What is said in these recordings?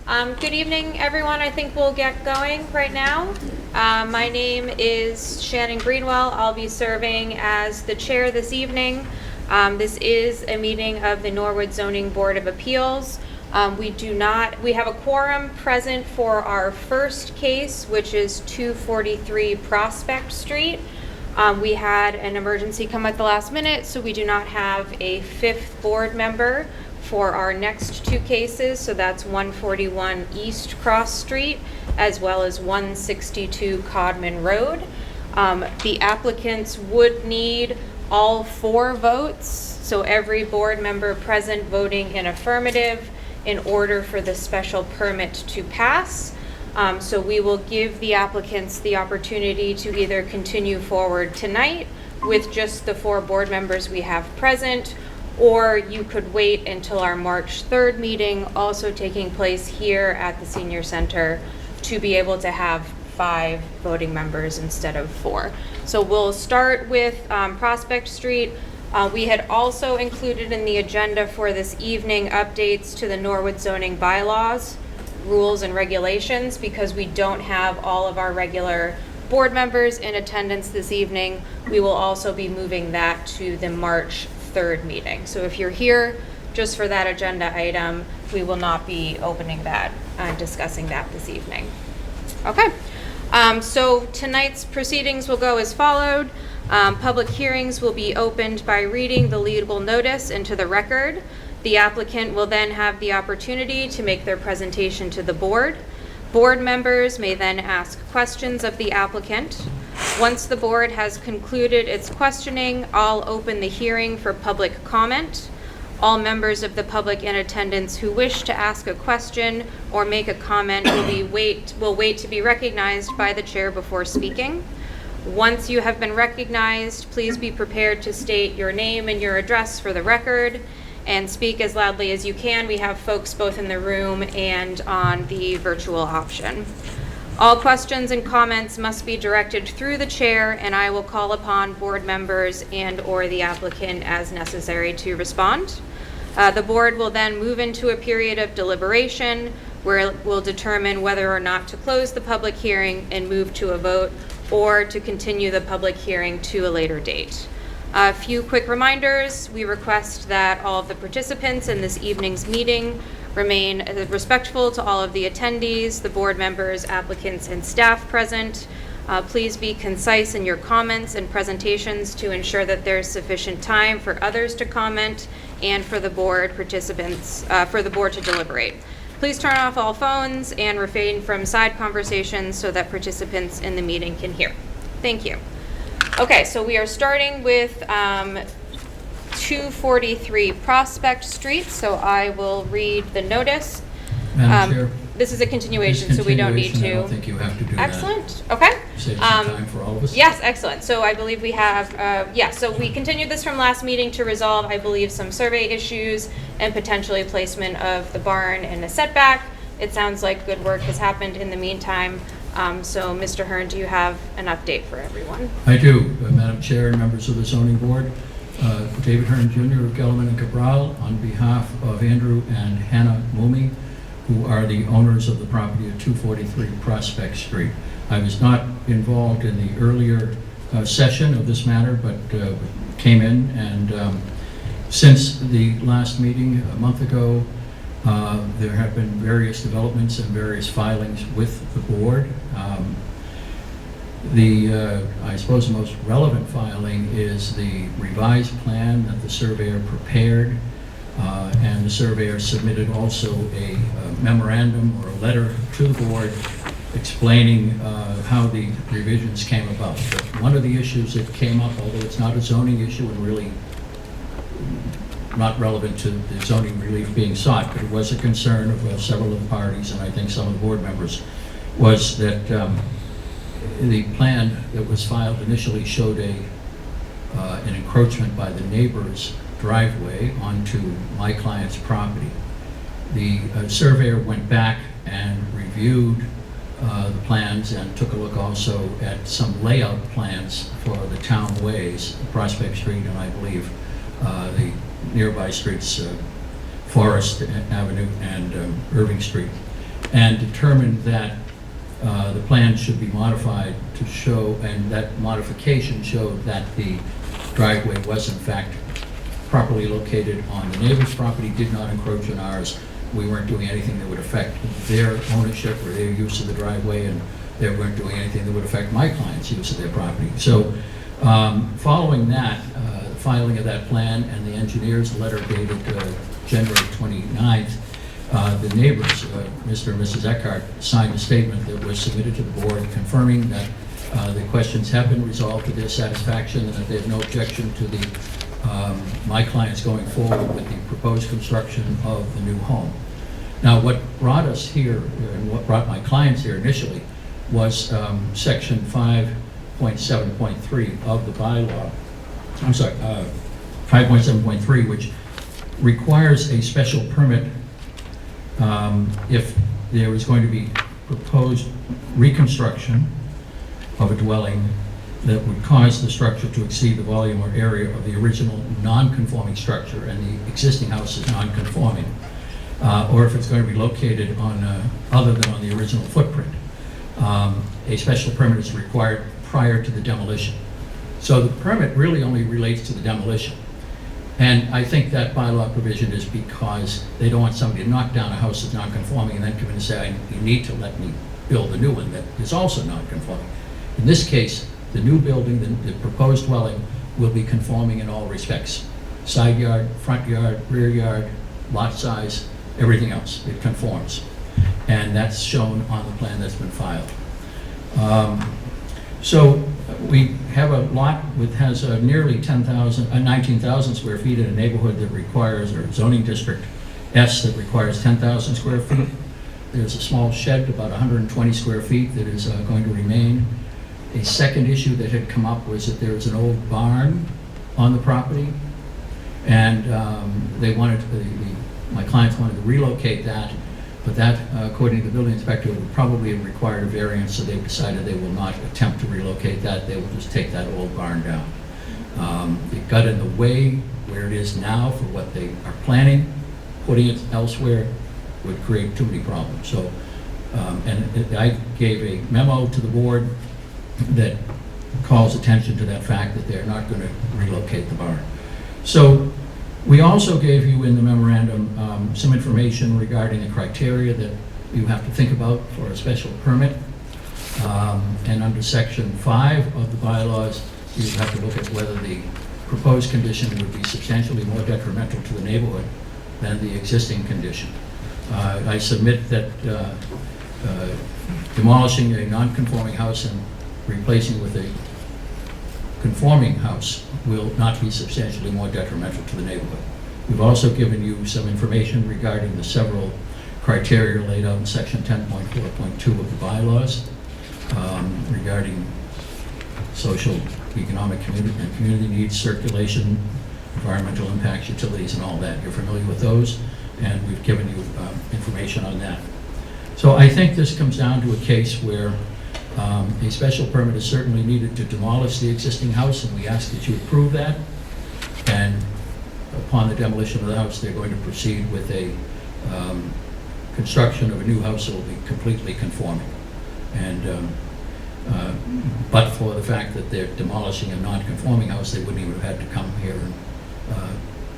Good evening, everyone. I think we'll get going right now. My name is Shannon Greenwell. I'll be serving as the chair this evening. This is a meeting of the Norwood Zoning Board of Appeals. We have a quorum present for our first case, which is 243 Prospect Street. We had an emergency come at the last minute, so we do not have a fifth board member for our next two cases. So that's 141 East Cross Street, as well as 162 Codman Road. The applicants would need all 4 votes, so every board member present voting in affirmative in order for the special permit to pass. So we will give the applicants the opportunity to either continue forward tonight with just the 4 board members we have present, or you could wait until our March 3rd meeting, also taking place here at the Senior Center, to be able to have 5 voting members instead of 4. So we'll start with Prospect Street. We had also included in the agenda for this evening updates to the Norwood zoning bylaws, rules and regulations, because we don't have all of our regular board members in attendance this evening. We will also be moving that to the March 3rd meeting. So if you're here just for that agenda item, we will not be opening that and discussing that this evening. Okay. So tonight's proceedings will go as followed. Public hearings will be opened by reading the leadable notice into the record. The applicant will then have the opportunity to make their presentation to the board. Board members may then ask questions of the applicant. Once the board has concluded its questioning, I'll open the hearing for public comment. All members of the public in attendance who wish to ask a question or make a comment will wait to be recognized by the chair before speaking. Once you have been recognized, please be prepared to state your name and your address for the record and speak as loudly as you can. We have folks both in the room and on the virtual option. All questions and comments must be directed through the chair, and I will call upon board members and or the applicant as necessary to respond. The board will then move into a period of deliberation where it will determine whether or not to close the public hearing and move to a vote, or to continue the public hearing to a later date. A few quick reminders. We request that all of the participants in this evening's meeting remain respectful to all of the attendees, the board members, applicants, and staff present. Please be concise in your comments and presentations to ensure that there's sufficient time for others to comment and for the board participants, for the board to deliberate. Please turn off all phones and refrain from side conversations so that participants in the meeting can hear. Thank you. Okay, so we are starting with 243 Prospect Street, so I will read the notice. Madam Chair, this is a continuation, so we don't need to. I don't think you have to do that. Excellent. Okay. Save some time for all of us. Yes, excellent. So I believe we have, so we continued this from last meeting to resolve, I believe, some survey issues and potentially placement of the barn in a setback. It sounds like good work has happened in the meantime. So Mr. Hearn, do you have an update for everyone? I do, Madam Chair and members of the Zoning Board. David Hearn Jr. of Gelman and Cabral, on behalf of Andrew and Hannah Mumey, who are the owners of the property at 243 Prospect Street. I was not involved in the earlier session of this matter, but came in, and since the last meeting a month ago, there have been various developments and various filings with the board. I suppose the most relevant filing is the revised plan that the surveyor prepared, and the surveyor submitted also a memorandum or a letter to the board explaining how the revisions came about. But one of the issues that came up, although it's not a zoning issue and really not relevant to the zoning relief being sought, but it was a concern of several of the parties, and I think some of the board members, was that the plan that was filed initially showed an encroachment by the neighbor's driveway onto my client's property. The surveyor went back and reviewed the plans and took a look also at some layout plans for the town ways, Prospect Street, and I believe the nearby streets, Forest Avenue and Irving Street. and determined that the plan should be modified to show, and that modification showed that the driveway was in fact properly located on the neighbor's property, did not encroach on ours. We weren't doing anything that would affect their ownership or their use of the driveway, and they weren't doing anything that would affect my client's use of their property. So following that, the filing of that plan and the engineer's letter dated January 29th, the neighbors, Mr. and Mrs. Eckhart, signed a statement that was submitted to the board confirming that the questions have been resolved to their satisfaction and that they have no objection to the my clients going forward with the proposed construction of the new home. Now, what brought us here and what brought my clients here initially was section 5.7.3 of the bylaw. I'm sorry, 5.7.3, which requires a special permit if there is going to be proposed reconstruction of a dwelling that would cause the structure to exceed the volume or area of the original non-conforming structure, and the existing house is non-conforming, or if it's going to be located on other than on the original footprint. A special permit is required prior to the demolition. So the permit really only relates to the demolition. And I think that bylaw provision is because they don't want somebody to knock down a house that's non-conforming and then come in and say, you need to let me build a new one that is also non-conforming. In this case, the new building, the proposed dwelling, will be conforming in all respects. Side yard, front yard, rear yard, lot size, everything else, it conforms. And that's shown on the plan that's been filed. So we have a lot that has nearly 19,000 square feet in a neighborhood that requires, or zoning district S that requires 10,000 square feet. There's a small shed, about 120 square feet, that is going to remain. A second issue that had come up was that there was an old barn on the property, and they wanted my clients wanted to relocate that, but that, according to the building inspector, would probably have required a variance, so they decided they will not attempt to relocate that. They will just take that old barn down. It got in the way where it is now for what they are planning. Putting it elsewhere would create too many problems. So, I gave a memo to the board that calls attention to that fact that they're not going to relocate the barn. So we also gave you in the memorandum some information regarding the criteria that you have to think about for a special permit. And under section 5 of the bylaws, you have to look at whether the proposed condition would be substantially more detrimental to the neighborhood than the existing condition. I submit that demolishing a non-conforming house and replacing with a conforming house will not be substantially more detrimental to the neighborhood. We've also given you some information regarding the several criteria laid out in section 10.4.2 of the bylaws regarding social, economic, community needs, circulation, environmental impacts, utilities, and all that. You're familiar with those, and we've given you information on that. So I think this comes down to a case where a special permit is certainly needed to demolish the existing house, and we ask that you approve that. And upon the demolition of the house, they're going to proceed with a construction of a new house that will be completely conforming. And but for the fact that they're demolishing a non-conforming house, they wouldn't even have had to come here and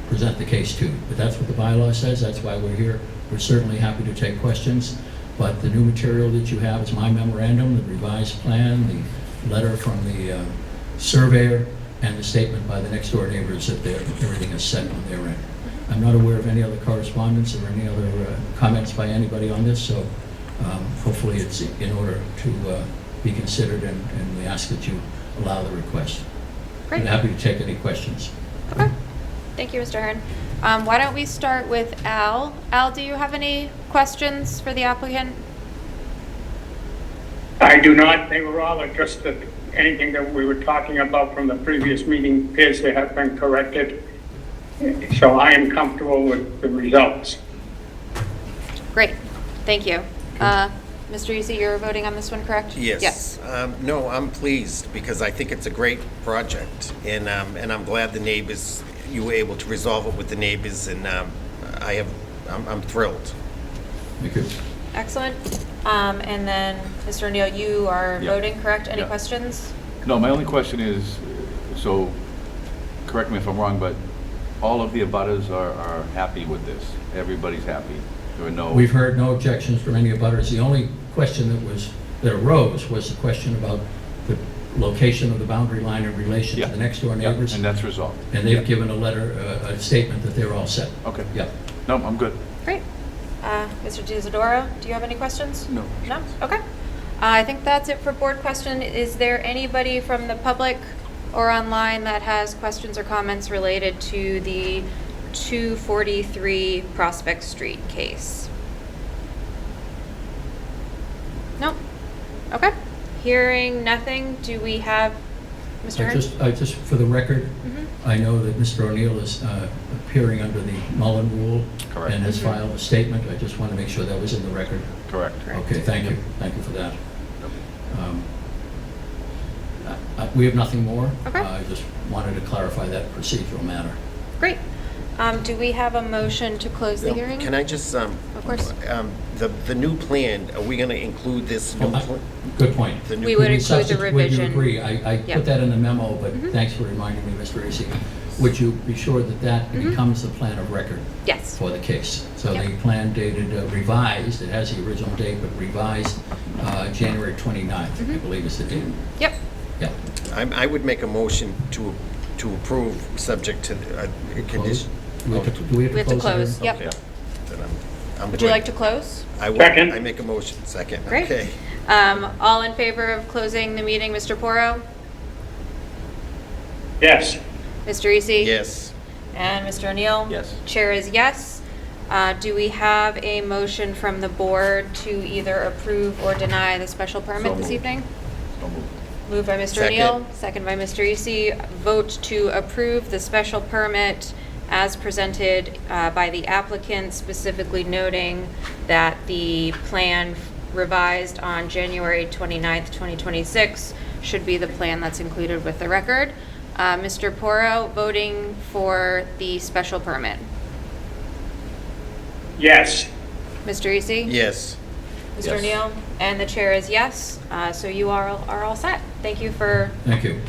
present the case to you. But that's what the bylaw says. That's why we're here. We're certainly happy to take questions. But the new material that you have is my memorandum, the revised plan, the letter from the surveyor, and the statement by the next door neighbors that everything is set on their end. I'm not aware of any other correspondence or any other comments by anybody on this, so hopefully it's in order to be considered, and we ask that you allow the request. Great. I'm happy to take any questions. Okay. Thank you, Mr. Hearn. Why don't we start with Al? Al, do you have any questions for the applicant? I do not. They were all adjusted. Anything that we were talking about from the previous meeting appears to have been corrected. So I am comfortable with the results. Great. Thank you. Mr. Easy, you're voting on this one, correct? Yes. Yes. No, I'm pleased because I think it's a great project, and I'm glad the neighbors, you were able to resolve it with the neighbors, and I'm thrilled. Thank you. excellent. And then, Mr. O'Neill, you are Yeah. voting, correct? Any Yeah. questions? No, my only question is, so, correct me if I'm wrong, but all of the abutters are happy with this? Everybody's happy? There are no... We've heard no objections from any abutters. The only question that arose was the question about the location of the boundary line in relation to Yeah. the next door Yeah, neighbors. and that's resolved? And they've given a letter, a statement that they're all set. Okay. Yeah. No, I'm good. Great. Mr. Disadoro, do you have any questions? No. No? Okay. I think that's it for board question. Is there anybody from the public or online that has questions or comments related to the 243 Prospect Street case? No? Okay. Hearing nothing, do we have, Mr. Hearn? I just, for the record, Mhm. I know that Mr. O'Neill is appearing under the Mullen Rule. Correct. And has filed a statement. I just want to make sure that was in the record. Correct. Okay, thank you. Thank you for that. We have nothing more. Okay. I just wanted to clarify that procedural matter. Great. Do we have a motion to close the hearing? Can I just, Of course. the new plan, are we going to include this new plan? Good point. The new- We would Would you include the substitute- would you revision. agree? I Yeah. put that in the memo, but Mhm. thanks for reminding me, Mr. Easy. Would you be sure that that Mhm. becomes the plan of record Yes. for the case? So Yep. the plan dated revised, it has the original date, but revised January 29th, I Mhm. believe is the date. Yep. Yeah. I would make a motion to approve, subject to a condition. Do we have to We have to close the close, hearing? yep. Okay. Then I'm Would you good. like to close? I will. Second. I make a motion, second. Great. Okay. All in favor of closing the meeting, Mr. Porro? Yes. Mr. Easy? Yes. And Mr. O'Neill? Yes. Chair is yes. Do we have a motion from the board to either approve or deny the special permit So this moved. evening? So moved. Moved by Mr. Second. O'Neill, second by Mr. Easy. Vote to approve the special permit as presented by the applicant, specifically noting that the plan revised on January 29th, 2026 should be the plan that's included with the record. Mr. Porro voting for the special permit. Yes. Mr. Easy? Yes. Mr. Yes. O'Neill? And the chair is yes. So you are all set. Thank you for Thank you.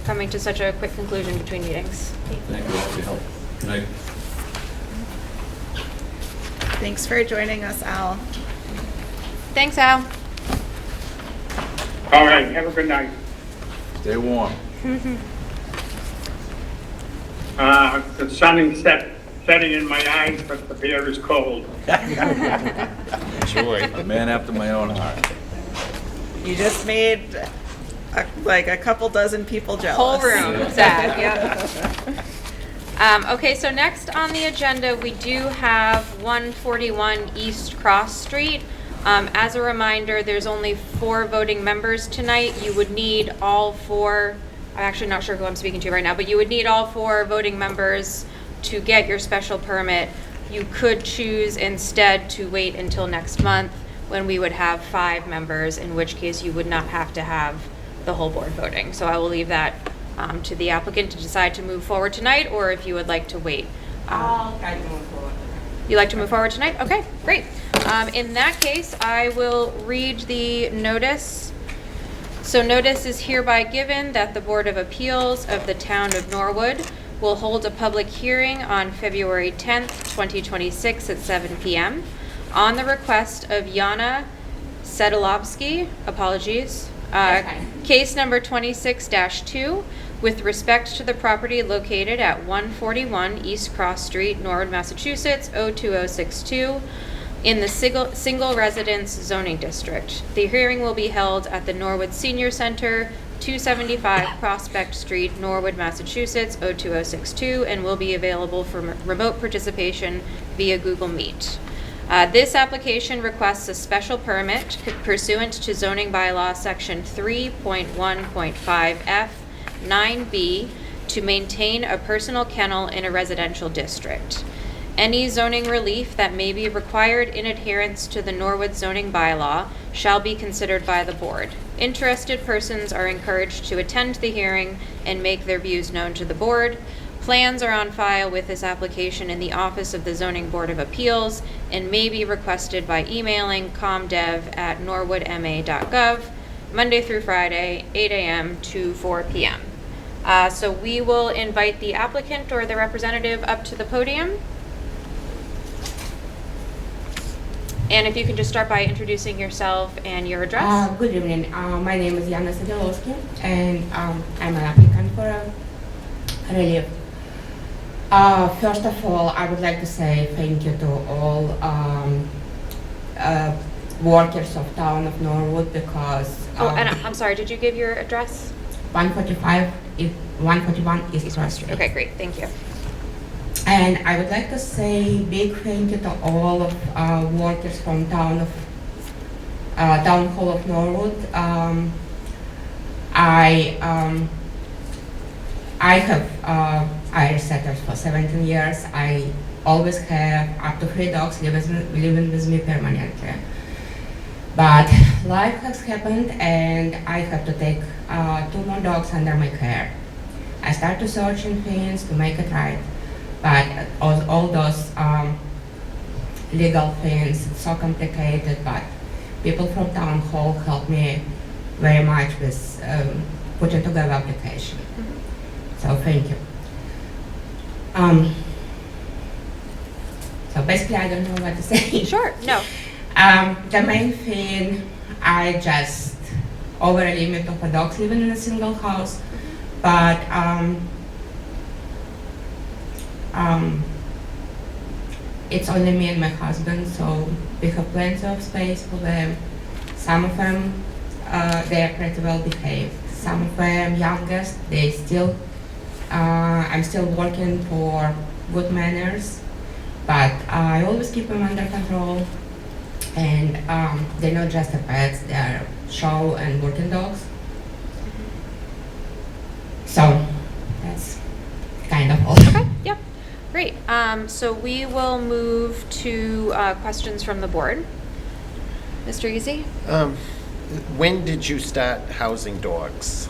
coming to such a quick conclusion between meetings. Thank you all for your help. Good night. Thanks for joining us, Al. Thanks, Al. All right, have a good night. Stay warm. The sun is setting in my eyes, but the beer is cold. Joy. A man after my own heart. You just made like a couple dozen people jealous. Whole room, sad, yep. Okay, so next on the agenda, we do have 141 East Cross Street. As a reminder, there's only 4 voting members tonight. You would need all 4, I'm actually not sure who I'm speaking to right now, but you would need all 4 voting members to get your special permit. You could choose instead to wait until next month when we would have 5 members, in which case you would not have to have the whole board voting. So I will leave that to the applicant to decide to move forward tonight, or if you would like to wait. You like to move forward tonight? Okay, great. In that case, I will read the notice. So notice is hereby given that the Board of Appeals of the Town of Norwood will hold a public hearing on February 10th, 2026 at 7 p.m. on the request of Yana Sedalovsky, apologies, case number 26-2, with respect to the property located at 141 East Cross Street, Norwood, Massachusetts, 02062, in the single residence zoning district. The hearing will be held at the Norwood Senior Center, 275 Prospect Street, Norwood, Massachusetts, 02062, and will be available for remote participation via Google Meet. This application requests a special permit pursuant to zoning bylaw section 3.1.5F 9B to maintain a personal kennel in a residential district. Any zoning relief that may be required in adherence to the Norwood zoning bylaw shall be considered by the board. Interested persons are encouraged to attend the hearing and make their views known to the board. Plans are on file with this application in the Office of the Zoning Board of Appeals and may be requested by emailing comdev@norwoodma.gov, Monday through Friday, 8 a.m. to 4 p.m. So we will invite the applicant or the representative up to the podium. And if you can just start by introducing yourself and your address. Good evening. My name is Yana Sadilowski, and I'm an applicant for a relief. First of all, I would like to say thank you to all workers of town of Norwood because And I'm sorry, did you give your address? 141 East Cross Street. Okay, great, thank you. And I would like to say big thank you to all of workers from town hall of Norwood. I have Irish setters for 17 years. I always have up to 3 dogs living with me permanently. But life has happened and I have to take 2 more dogs under my care. I started searching things to make it right. But all those legal things, so complicated, but people from town hall helped me very much with putting together application. So thank you. So basically I don't know what to say. Sure, no. The main thing, I just over a limit of a dogs living in a single house, but it's only me and my husband, so we have plenty of space for them. Some of them, they are pretty well behaved. Some of them, youngest, I'm still working for good manners, but I always keep them under control. And they're not just a pets, they are show and working dogs. So that's kind of all. Okay, yep, great. So we will move to questions from the board. Mr. Easy? When did you start housing dogs?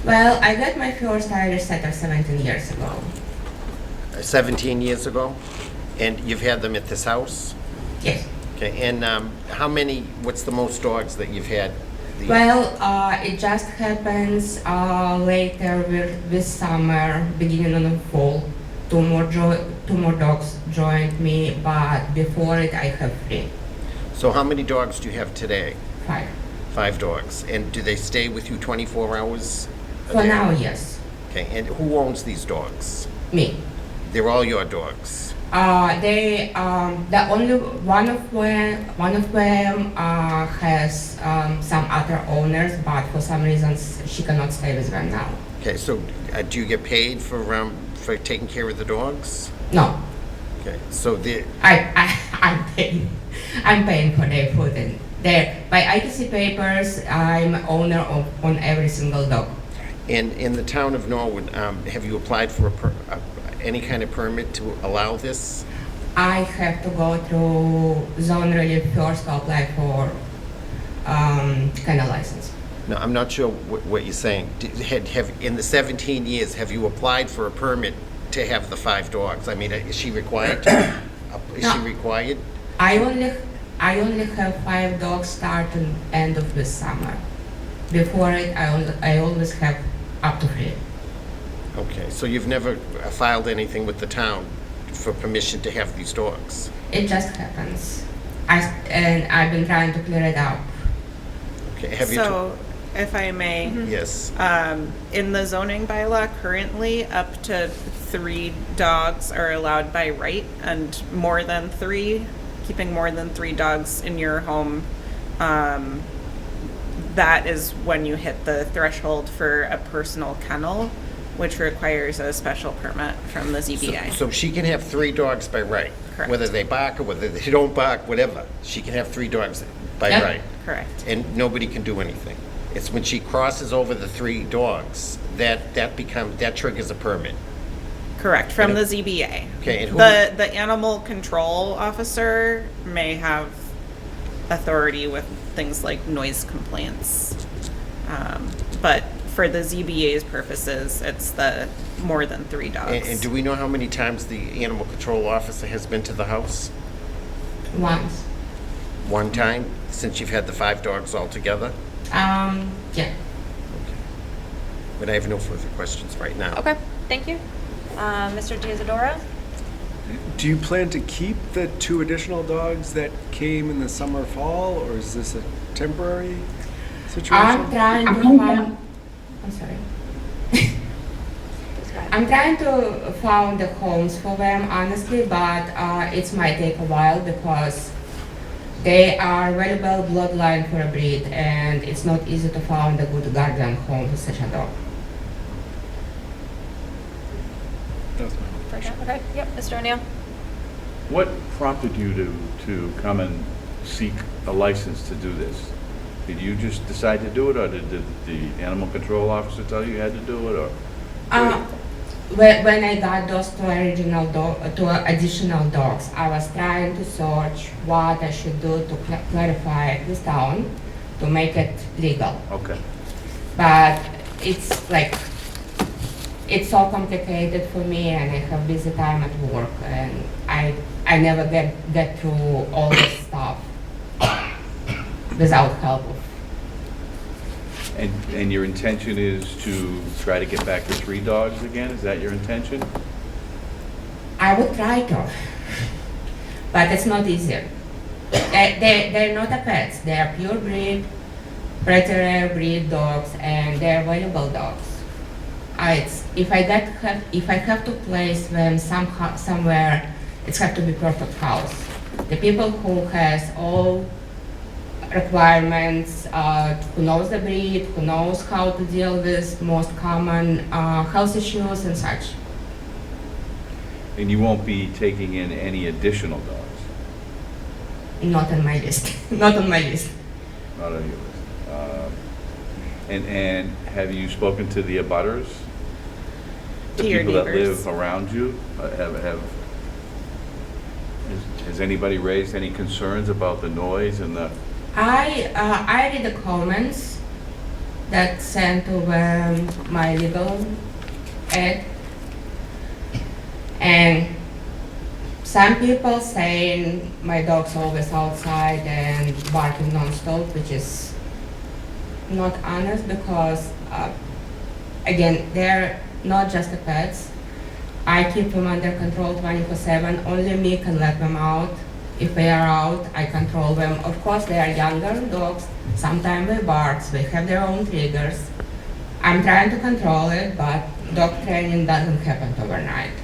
Well, I got my first Irish setter 17 years ago. 17 years ago? And you've had them at this house? Yes. Okay, and what's the most dogs that you've had? Well, it just happens later this summer, beginning of the fall. Two more dogs joined me, but before it I have 3. So how many dogs do you have today? 5. 5 dogs. And do they stay with you 24 hours a For day? now, yes. Okay, and who owns these dogs? Me. They're all your dogs. The only one of them has some other owners, but for some reasons she cannot stay with them now. Okay, so do you get paid for taking care of the dogs? No, Okay, so I'm paying for their food and by ITC papers. I'm owner on every single dog. in the town of Norwood, have you applied for any kind of permit to allow this? I have to go through zone relief first to apply for kennel license. No, I'm not sure what you're saying. In the 17 years, have you applied for a permit to have the 5 dogs? I mean, is she required to? Is she No. required? I only have 5 dogs starting end of this summer. Before it, I always have up to 3. Okay, so you've never filed anything with the town for permission to have these dogs? It just happens. I've been trying to clear it up. Okay, have you? So, if I may, Yes. in the zoning bylaw currently, up to 3 dogs are allowed by right, and more than 3, keeping more than 3 dogs in your home, that is when you hit the threshold for a personal kennel, which requires a special permit from the ZBA. So she can have 3 dogs by right? Correct. Whether they bark or whether they don't bark, whatever. She can have 3 dogs by Yep. right? Correct. And nobody can do anything. It's when she crosses over the 3 dogs that triggers a permit. Correct, from And- the ZBA. Okay, and who- The animal control officer may have authority with things like noise complaints. But for the ZBA's purposes, it's the more than 3 dogs. And do we know how many times the animal control officer has been to the house? Once. One time, since you've had the 5 dogs altogether? Yeah. But I have no further questions right now. Okay, thank you. Mr. Diazadora? Do you plan to keep the 2 additional dogs that came in the summer, fall, or is this a temporary situation? I'm trying to find. I'm sorry. I'm trying to find the homes for them, honestly, but it might take a while because they are very well bloodline for a breed, and it's not easy to find a good guardian home for such a dog. That was my only question. Okay, yep, Mr. O'Neill? What prompted you to come and seek a license to do this? Did you just decide to do it, or did the animal control officer tell you had to do it, or? When I got those 2 additional dogs, I was trying to search what I should do to clarify it with town to make it legal. Okay. But it's like, it's so complicated for me, and I have busy time at work, and I never get through all this stuff without help. And your intention is to try to get back to 3 dogs again? Is that your intention? I would try to, but it's not easy. They're not a pets. They are pure breed, pretty breed dogs, and they're valuable dogs. If I have to place them somewhere, it's have to be perfect house. The people who has all requirements, who knows the breed, who knows how to deal with most common health issues and such. And you won't be taking in any additional dogs? Not on my list. Not on my list. Not on your list. And have you spoken to the abutters? The To your people that neighbors. live around you? Has anybody raised any concerns about the noise and the? I read the comments that sent to my legal ad, and some people saying my dog's always outside and barking non-stop, which is not honest because, again, they're not just the pets. I keep them under control 24/7. Only me can let them out. If they are out, I control them. Of course, they are younger dogs. Sometimes they bark. They have their own triggers. I'm trying to control it, but dog training doesn't happen overnight.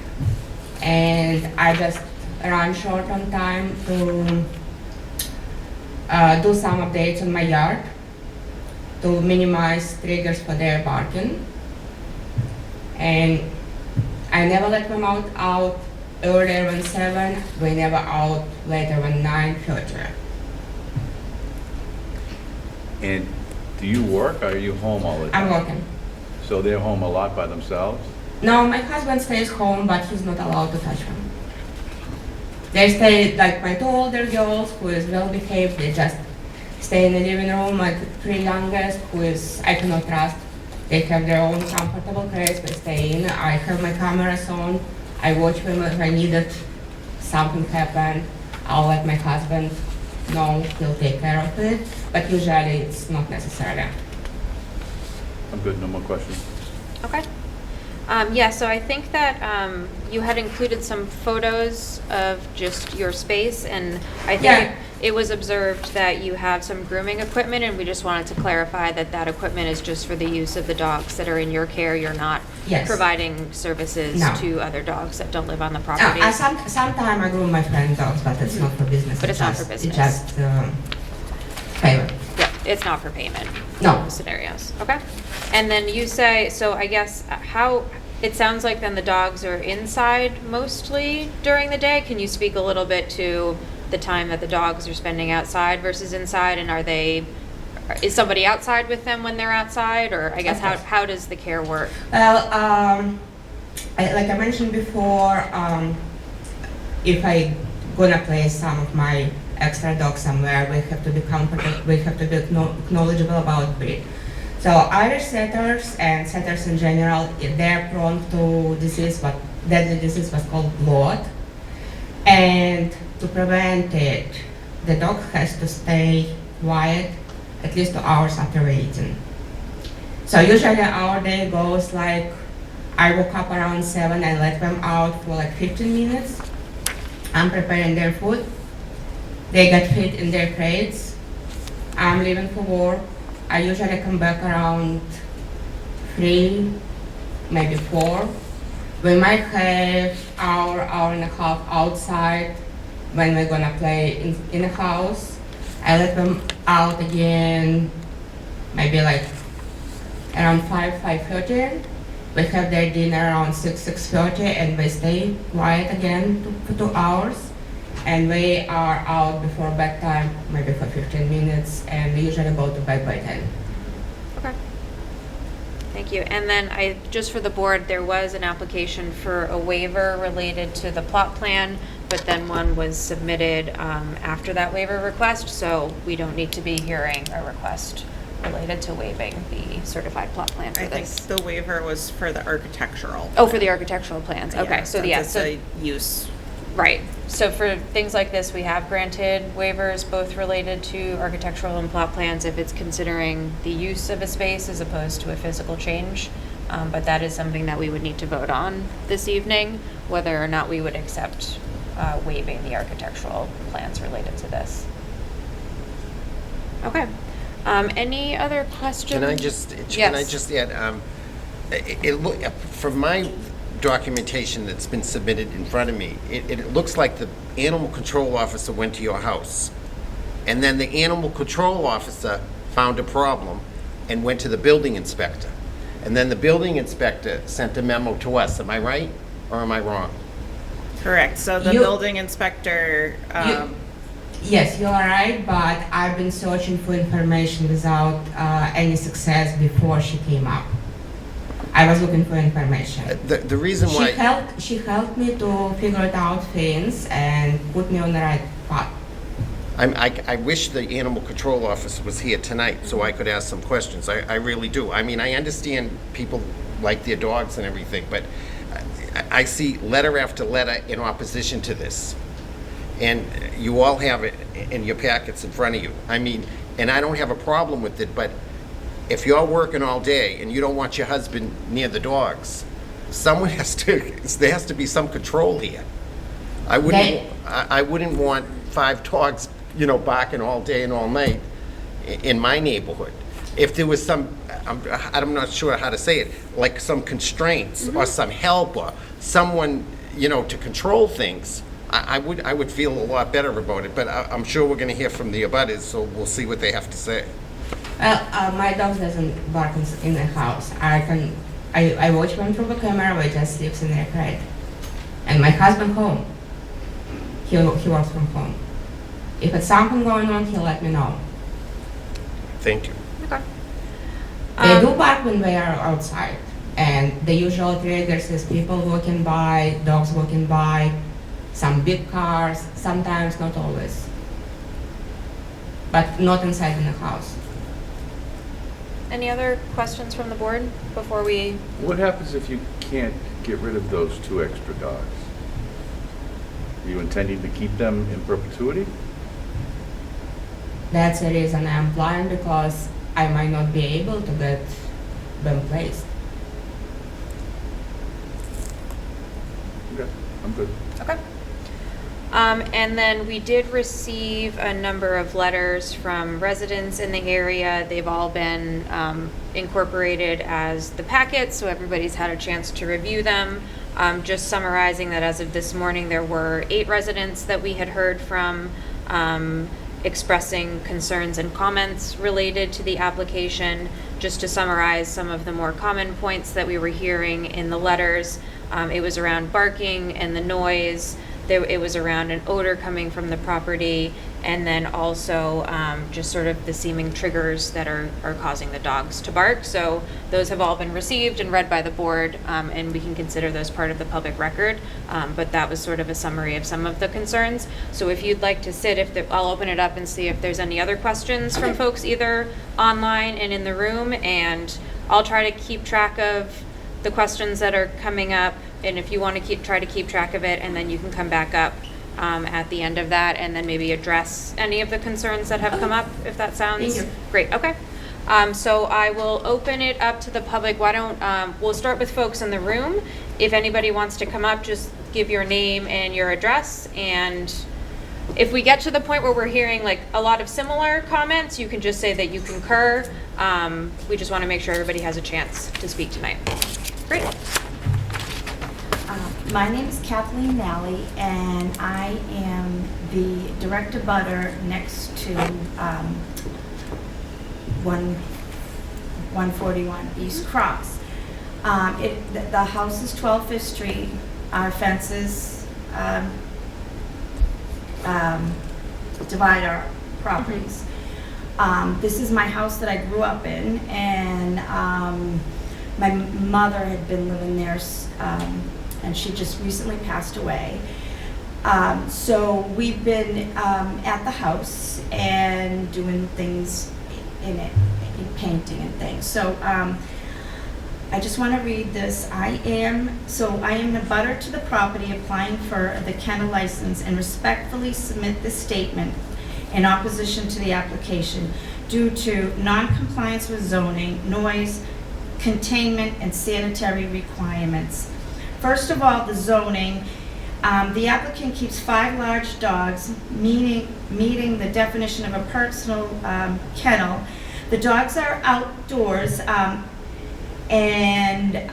And I just run short on time to do some updates on my yard to minimize triggers for their barking. And I never let them out earlier than 7, we never out later than 9:30. And do you work, or are you home all the time? I'm working. So they're home a lot by themselves? No, my husband stays home, but he's not allowed to touch them. They stay, like my 2 older girls, who is well behaved, they just stay in the living room. My 3 youngest, who is, I cannot trust, they have their own comfortable place, they stay in. I have my cameras on. I watch them if I need it. Something happen, I'll let my husband know, he'll take care of it, but usually it's not necessary. I'm good, no more questions. Okay. Yeah, so I think that you had included some photos of just your space, and I think Yeah. it was observed that you have some grooming equipment, and we just wanted to clarify that that equipment is just for the use of the dogs that are in your care. You're not Yes. providing services No. to other dogs that don't live on the property. Sometimes I groom my friend dogs, but it's not for business. But it's not for business. It's just favor. Yeah, it's not for payment. No. Scenarios, okay. And then you say, so I guess how, it sounds like then the dogs are inside mostly during the day. Can you speak a little bit to the time that the dogs are spending outside versus inside? And is somebody outside with them when they're outside? Or I guess Of course. how does the care work? Well, like I mentioned before, if I gonna place some of my extra dogs somewhere, we have to be comfortable, we have to be knowledgeable about breed. So Irish setters and setters in general, they're prone to disease, but deadly disease was called bloat. And to prevent it, the dog has to stay quiet at least 2 hours after eating. So usually our day goes like, I woke up around 7 and let them out for like 15 minutes. I'm preparing their food. They get fed in their crates. I'm leaving for work. I usually come back around 3, maybe 4. We might have hour and a half outside when we're gonna play in the house. I let them out again, maybe like around 5:30. We have their dinner around 6:30, and we stay quiet again for 2 hours. And we are out before bedtime, maybe for 15 minutes, and we usually go to bed by 10. Okay. Thank you. And then just for the board, there was an application for a waiver related to the plot plan, but then one was submitted after that waiver request, so we don't need to be hearing a request related to waiving the certified plot plan for I think this. the waiver was for the architectural. Oh, for the architectural plans. Okay, so since yeah, it's so a use. right. So for things like this, we have granted waivers both related to architectural and plot plans if it's considering the use of a space as opposed to a physical change. But that is something that we would need to vote on this evening, whether or not we would accept waiving the architectural plans related to this. Okay. Any other questions? Can I just Yes. add, from my documentation that's been submitted in front of me, it looks like the animal control officer went to your house. And then the animal control officer found a problem and went to the building inspector. And then the building inspector sent a memo to us. Am I right or am I wrong? Correct. So the You- building inspector, Yes, you are right, but I've been searching for information without any success before she came up. I was looking for information. The reason why... She helped me to figure it out things and put me on the right path. I wish the animal control officer was here tonight so I could ask some questions. I really do. I mean, I understand people like their dogs and everything, but I see letter after letter in opposition to this. And you all have it in your packets in front of you. I mean, and I don't have a problem with it, but if you're working all day and you don't want your husband near the dogs, someone there has to be some control here. I wouldn't want 5 dogs, barking all day and all night in my neighborhood. If there was some, I'm not sure how to say it, like some constraints or some help or someone, to control things, I would feel a lot better about it. But I'm sure we're going to hear from the abutters, so we'll see what they have to say. Well, my dog doesn't bark in the house. I watch them through the camera, but just sleeps in their crate. And my husband home. He works from home. If it's something going on, he'll let me know. Thank you. Okay. They do bark when they are outside, and the usual triggers is people walking by, dogs walking by, some big cars, sometimes, not always. But not inside in the house. Any other questions from the board before we? What happens if you can't get rid of those 2 extra dogs? Are you intending to keep them in perpetuity? That's the reason I'm applying, because I might not be able to get them placed. Okay, I'm good. Okay. And then we did receive a number of letters from residents in the area. They've all been incorporated as the packet, so everybody's had a chance to review them. Just summarizing that as of this morning, there were 8 residents that we had heard from expressing concerns and comments related to the application. Just to summarize some of the more common points that we were hearing in the letters, it was around barking and the noise. It was around an odor coming from the property and then also just sort of the seeming triggers that are causing the dogs to bark. So those have all been received and read by the board, and we can consider those part of the public record. But that was sort of a summary of some of the concerns. So if you'd like to sit, I'll open it up and see if there's any other questions from folks either online and in the room, and I'll try to keep track of the questions that are coming up, and if you want to try to keep track of it, and then you can come back up at the end of that and then maybe address any of the concerns that have come up, if that sounds Thank you. great. Okay. So I will open it up to the public. Why don't we'll start with folks in the room. If anybody wants to come up, just give your name and your address, and if we get to the point where we're hearing like a lot of similar comments, you can just say that you concur. We just want to make sure everybody has a chance to speak tonight. Great. My name is Kathleen Nally, and I am the direct abutter next to 141 East Cross. The house is 12 Fifth Street. Our fences divide our properties. This is my house that I grew up in, and my mother had been living there, and she just recently passed away. So we've been at the house and doing things in it, painting and things. So I just want to read this. I am a butter to the property applying for the kennel license and respectfully submit this statement in opposition to the application due to non-compliance with zoning, noise, containment, and sanitary requirements. First of all, the zoning. The applicant keeps 5 large dogs, meeting the definition of a personal kennel. The dogs are outdoors, and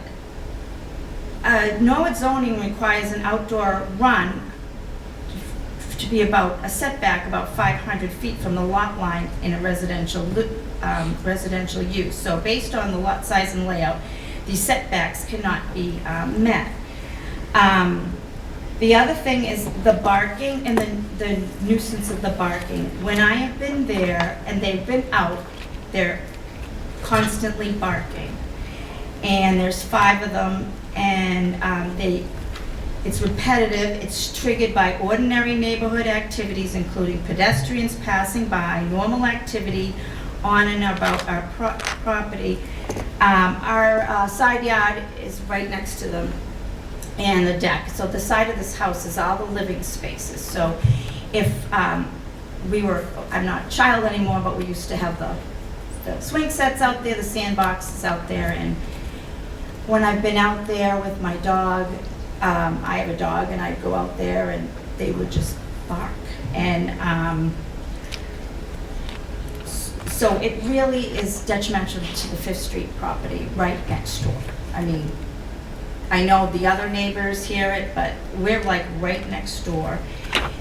Norwood zoning requires an outdoor run to be about a setback about 500 feet from the lot line in a residential use. So based on the lot size and layout, these setbacks cannot be met. The other thing is the barking and the nuisance of the barking. When I have been there and they've been out, they're constantly barking. And there's 5 of them, and it's repetitive. It's triggered by ordinary neighborhood activities, including pedestrians passing by, normal activity on and about our property. Our side yard is right next to them, and the deck. So the side of this house is all the living spaces. So if I'm not a child anymore, but we used to have the swing sets out there, the sandboxes out there, and when I've been out there with my dog, I have a dog, and I'd go out there and they would just bark. And so it really is detrimental to the 5th Street property right next door. I mean, I know the other neighbors hear it, but we're like right next door.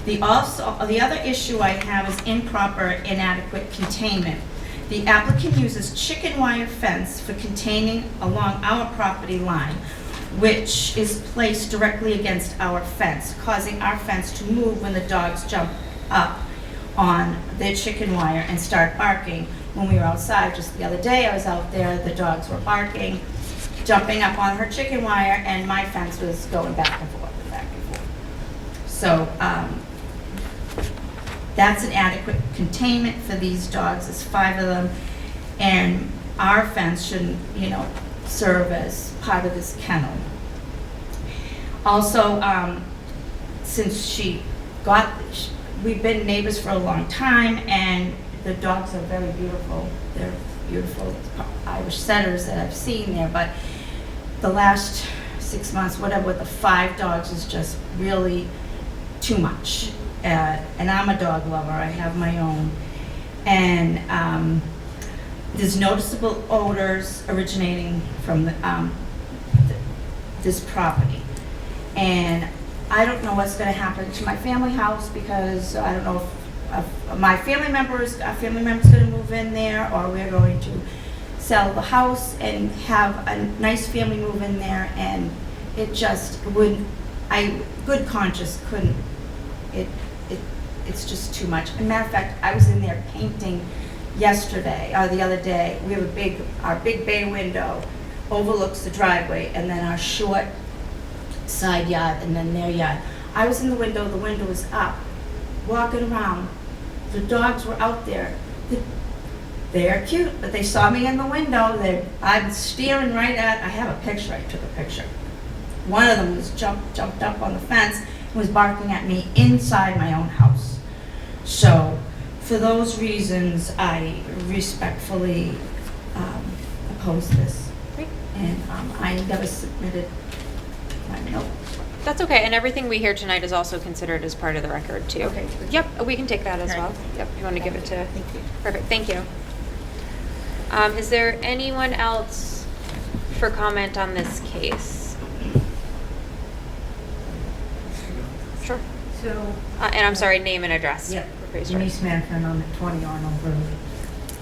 The other issue I have is improper, inadequate containment. The applicant uses chicken wire fence for containing along our property line, which is placed directly against our fence, causing our fence to move when the dogs jump up on their chicken wire and start barking. When we were outside just the other day, I was out there, the dogs were barking, jumping up on her chicken wire, and my fence was going back and forth and back and forth. So that's an adequate containment for these dogs. There's 5 of them, and our fence shouldn't, serve as part of this kennel. Also, since we've been neighbors for a long time, and the dogs are very beautiful. They're beautiful Irish setters that I've seen there, but the last 6 months, whatever, with the 5 dogs is just really too much. And I'm a dog lover, I have my own. And there's noticeable odors originating from this property. And I don't know what's gonna happen to my family house, because I don't know if our family member's gonna move in there, or we're going to sell the house and have a nice family move in there, and it just good conscience couldn't, it's just too much. As a matter of fact, I was in there painting yesterday, or the other day. We have our big bay window overlooks the driveway, and then our short side yard, and then their yard. I was in the window was up, walking around. The dogs were out there. They're cute, but they saw me in the window. I'm staring right at, I have a picture, I took a picture. One of them was jumped up on the fence and was barking at me inside my own house. So, for those reasons, I respectfully oppose this. Great. And I never submitted my note. That's okay, and everything we hear tonight is also considered as part of the record, too. Okay. Yep, we can take that as All right. well. Yep, you want to give it to? Thank you. Perfect, thank you. Is there anyone else for comment on this case? Sure. So, And I'm sorry, name and address. yeah, Please, sir. Denise Manfred on the 20 Arnold Road.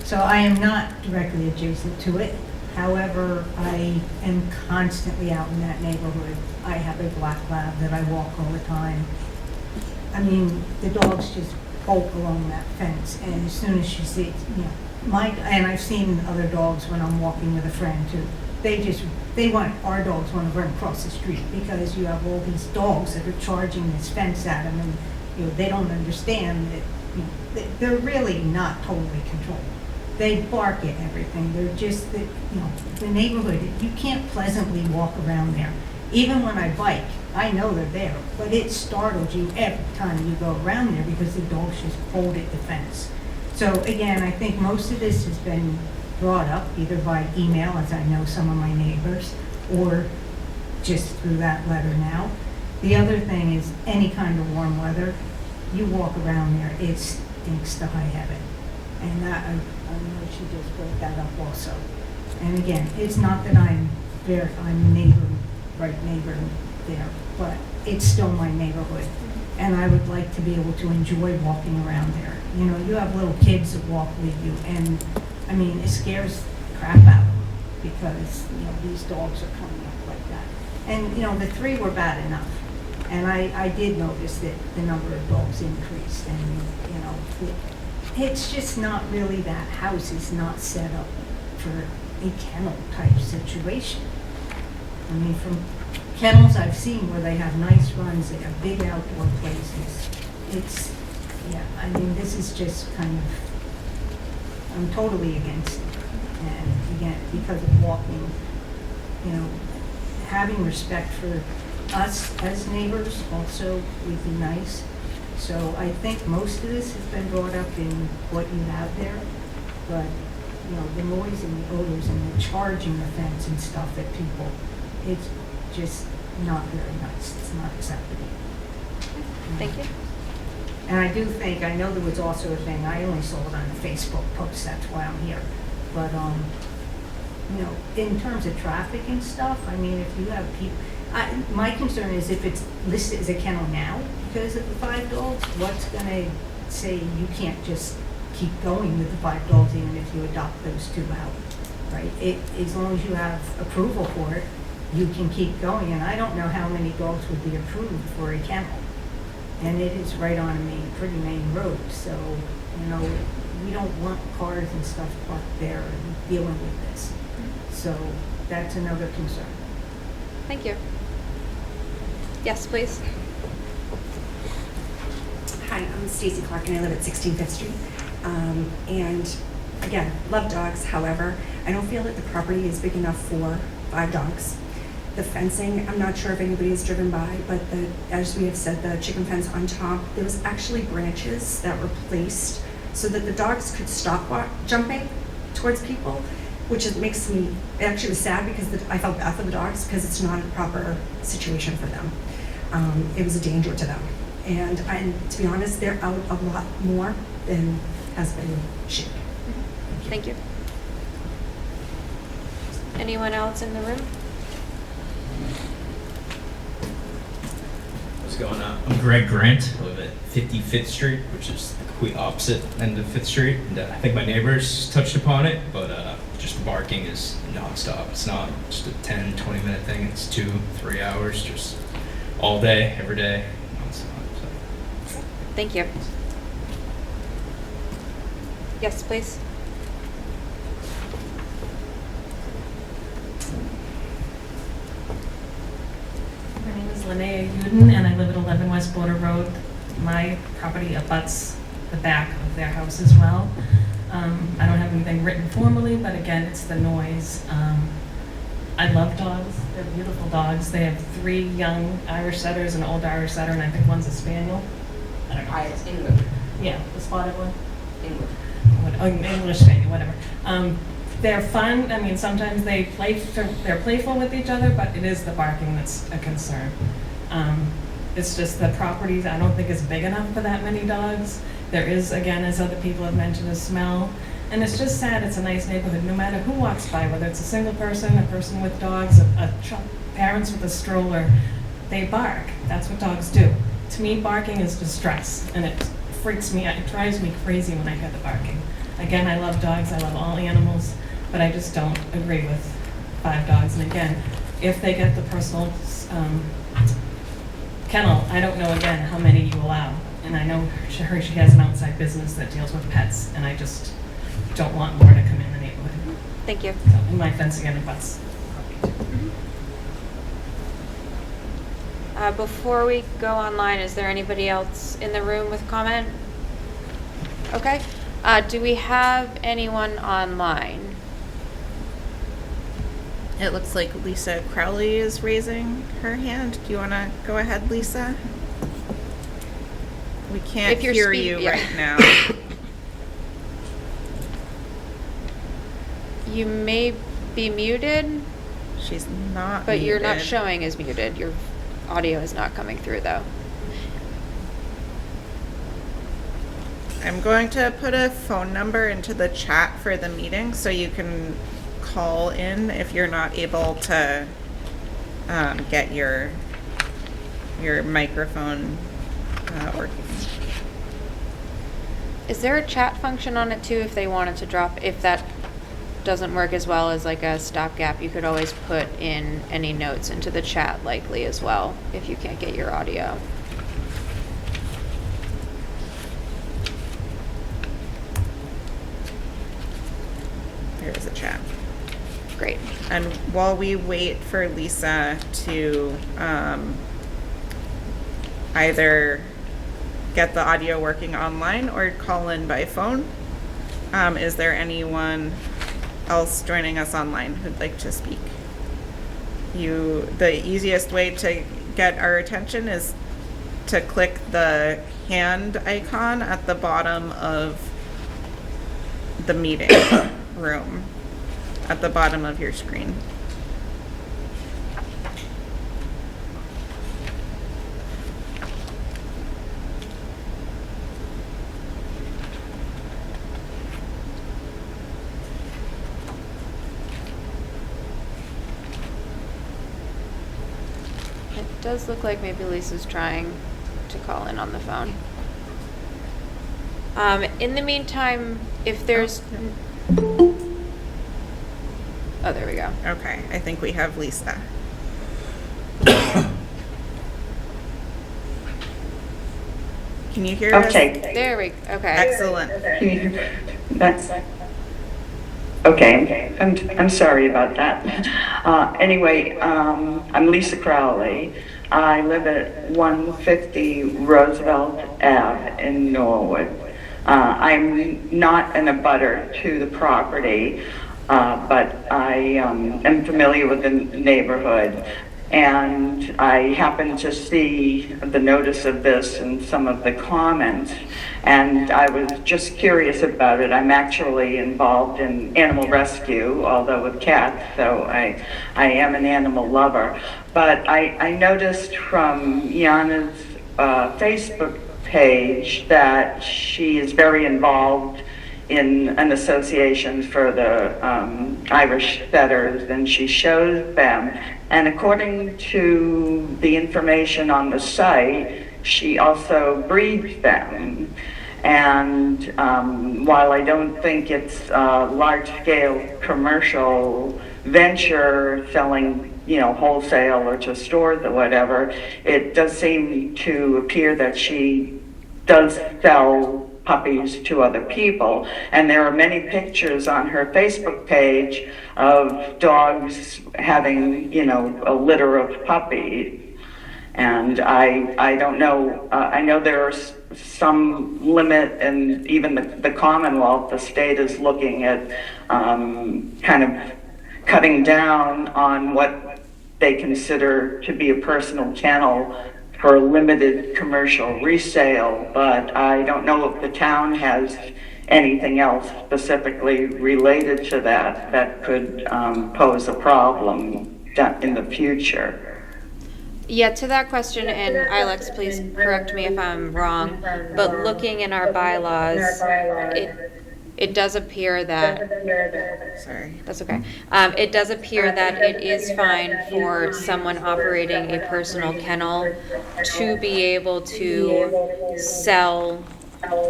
So I am not directly adjacent to it. However, I am constantly out in that neighborhood. I have a black lab that I walk all the time. I mean, the dogs just bolt along that fence, and as soon as she sees, and I've seen other dogs when I'm walking with a friend too. Our dogs want to run across the street because you have all these dogs that are charging this fence at them, and they don't understand that they're really not totally controlled. They bark at everything. They're just the neighborhood. You can't pleasantly walk around there. Even when I bike, I know they're there, but it startles you every time you go around there because the dogs just hold at the fence. So again, I think most of this has been brought up either by email, as I know some of my neighbors, or just through that letter now. The other thing is any kind of warm weather, you walk around there, it stinks to high heaven. And that, I know she just brought that up also. And again, it's not that I'm right neighbor there, but it's still my neighborhood. And I would like to be able to enjoy walking around there. You have little kids that walk with you, and I mean, it scares the crap out of them because, these dogs are coming up like that. And, the 3 were bad enough. And I did notice that the number of dogs increased, and, it's just not really, that house is not set up for a kennel type situation. I mean, from kennels I've seen where they have nice runs, they have big outdoor places. This is just kind of, I'm totally against it. And again, because of walking, having respect for us as neighbors also would be nice. So I think most of this has been brought up in what you have there, but, the noise and the odors and the charging the fence and stuff at people, it's just not very nice. It's not acceptable. Thank you. And I do think, I know there was also a thing, I only saw it on the Facebook post, that's why I'm here. But, in terms of traffic and stuff, I mean, if you have people, my concern is if it's listed as a kennel now because of the 5 dogs, what's going to say you can't just keep going with the 5 dogs even if you adopt those 2 out, right? As long as you have approval for it, you can keep going. And I don't know how many dogs would be approved for a kennel. And it is right on a pretty main road, so, we don't want cars and stuff parked there and dealing with this. So that's another concern. Thank you. Yes, please. Hi, I'm Stacy Clark and I live at 16 Fifth Street. And again, love dogs. However, I don't feel that the property is big enough for 5 dogs. The fencing, I'm not sure if anybody has driven by, but as we have said, the chicken fence on top, there was actually branches that were placed so that the dogs could stop jumping towards people, which it actually was sad because I felt bad for the dogs because it's not a proper situation for them. It was a danger to them. And to be honest, they're out a lot more than has been shared. Thank you. Anyone else in the room? What's going on? I'm Greg Grant. I live at 55th Street, which is the complete opposite end of 5th Street. And I think my neighbors touched upon it, but just barking is nonstop. It's not just a 10, 20-minute thing. It's 2-3 hours, just all day, every day, nonstop. So. Thank you. Yes, please. My name is Linnea Uden, and I live at 11 West Border Road. My property abuts the back of their house as well. I don't have anything written formally, but again, it's the noise. I love dogs. They're beautiful dogs. They have 3 young Irish setters, an old Irish setter, and I think one's a spaniel. I don't know. It's English. Yeah, the spotted one. English. English spaniel, whatever. They're fun. I mean, sometimes they're playful with each other, but it is the barking that's a concern. It's just the properties, I don't think is big enough for that many dogs. There is, again, as other people have mentioned, a smell. And it's just sad. It's a nice neighborhood. No matter who walks by, whether it's a single person, a person with dogs, parents with a stroller, they bark. That's what dogs do. To me, barking is distress, and it freaks me out. It drives me crazy when I hear the barking. Again, I love dogs. I love all animals, but I just don't agree with 5 dogs. And again, if they get the personal kennel, I don't know, again, how many you allow. And I know she has an outside business that deals with pets, and I just don't want more to come in the neighborhood. Thank you. So, and my fence again abuts. Before we go online, is there anybody else in the room with comment? Okay. Do we have anyone online? It looks like Lisa Crowley is raising her hand. Do you want to go ahead, Lisa? We can't If you're hear speak- you yeah. right now. You may be muted, She's not but you're not muted. showing as muted. Your audio is not coming through, though. I'm going to put a phone number into the chat for the meeting so you can call in if you're not able to get your microphone working. Is there a chat function on it too if they wanted to drop, if that doesn't work as well as like a stopgap, you could always put in any notes into the chat likely as well if you can't get your audio. There is a chat. Great. And while we wait for Lisa to either get the audio working online or call in by phone, is there anyone else joining us online who'd like to speak? The easiest way to get our attention is to click the hand icon at the bottom of the meeting room, at the bottom of your screen. It does look like maybe Lisa's trying to call in on the phone. In the meantime, if there's... Oh, there we go. Okay, I think we have Lisa. Can you hear us? Okay. There we, okay. Excellent. That's okay. I'm sorry about that. Anyway, I'm Lisa Crowley. I live at 150 Roosevelt Ave in Norwood. I'm not an abutter to the property, but I am familiar with the neighborhood. And I happened to see the notice of this and some of the comments, and I was just curious about it. I'm actually involved in animal rescue, although with cats, so I am an animal lover. But I noticed from Yana's Facebook page that she is very involved in an association for the Irish setters, and she shows them. And according to the information on the site, she also breeds them. And while I don't think it's a large-scale commercial venture selling, wholesale or to stores or whatever, it does seem to appear that she does sell puppies to other people. And there are many pictures on her Facebook page of dogs having, you know, a litter of puppies. And I don't know, I know there's some limit, and even the Commonwealth, the state is looking at kind of cutting down on what they consider to be a personal kennel for limited commercial resale, but I don't know if the town has anything else specifically related to that could pose a problem in the future. Yeah, to that question, and Ilex, please correct me if I'm wrong, but looking in our bylaws, it does appear that, sorry, that's okay. It does appear that it is fine for someone operating a personal kennel to be able to sell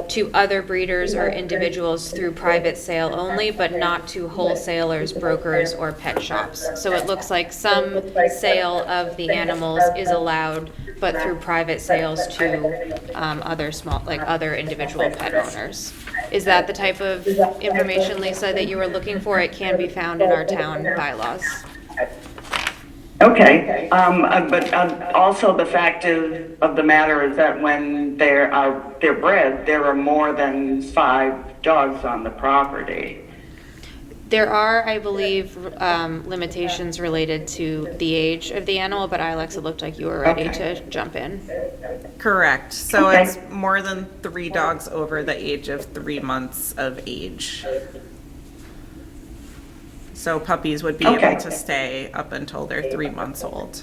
to other breeders or individuals through private sale only, but not to wholesalers, brokers, or pet shops. So it looks like some sale of the animals is allowed, but through private sales to other small, like other individual pet owners. Is that the type of information, Lisa, that you were looking for? It can be found in our town bylaws. Okay, but also the fact of the matter is that when they're bred, there are more than 5 dogs on the property. There are, I believe, limitations related to the age of the animal, but Ilex, it looked like you were ready to jump in. Correct. So Okay. it's more than 3 dogs over the age of 3 months of age. So puppies would be Okay. able to stay up until they're 3 months old.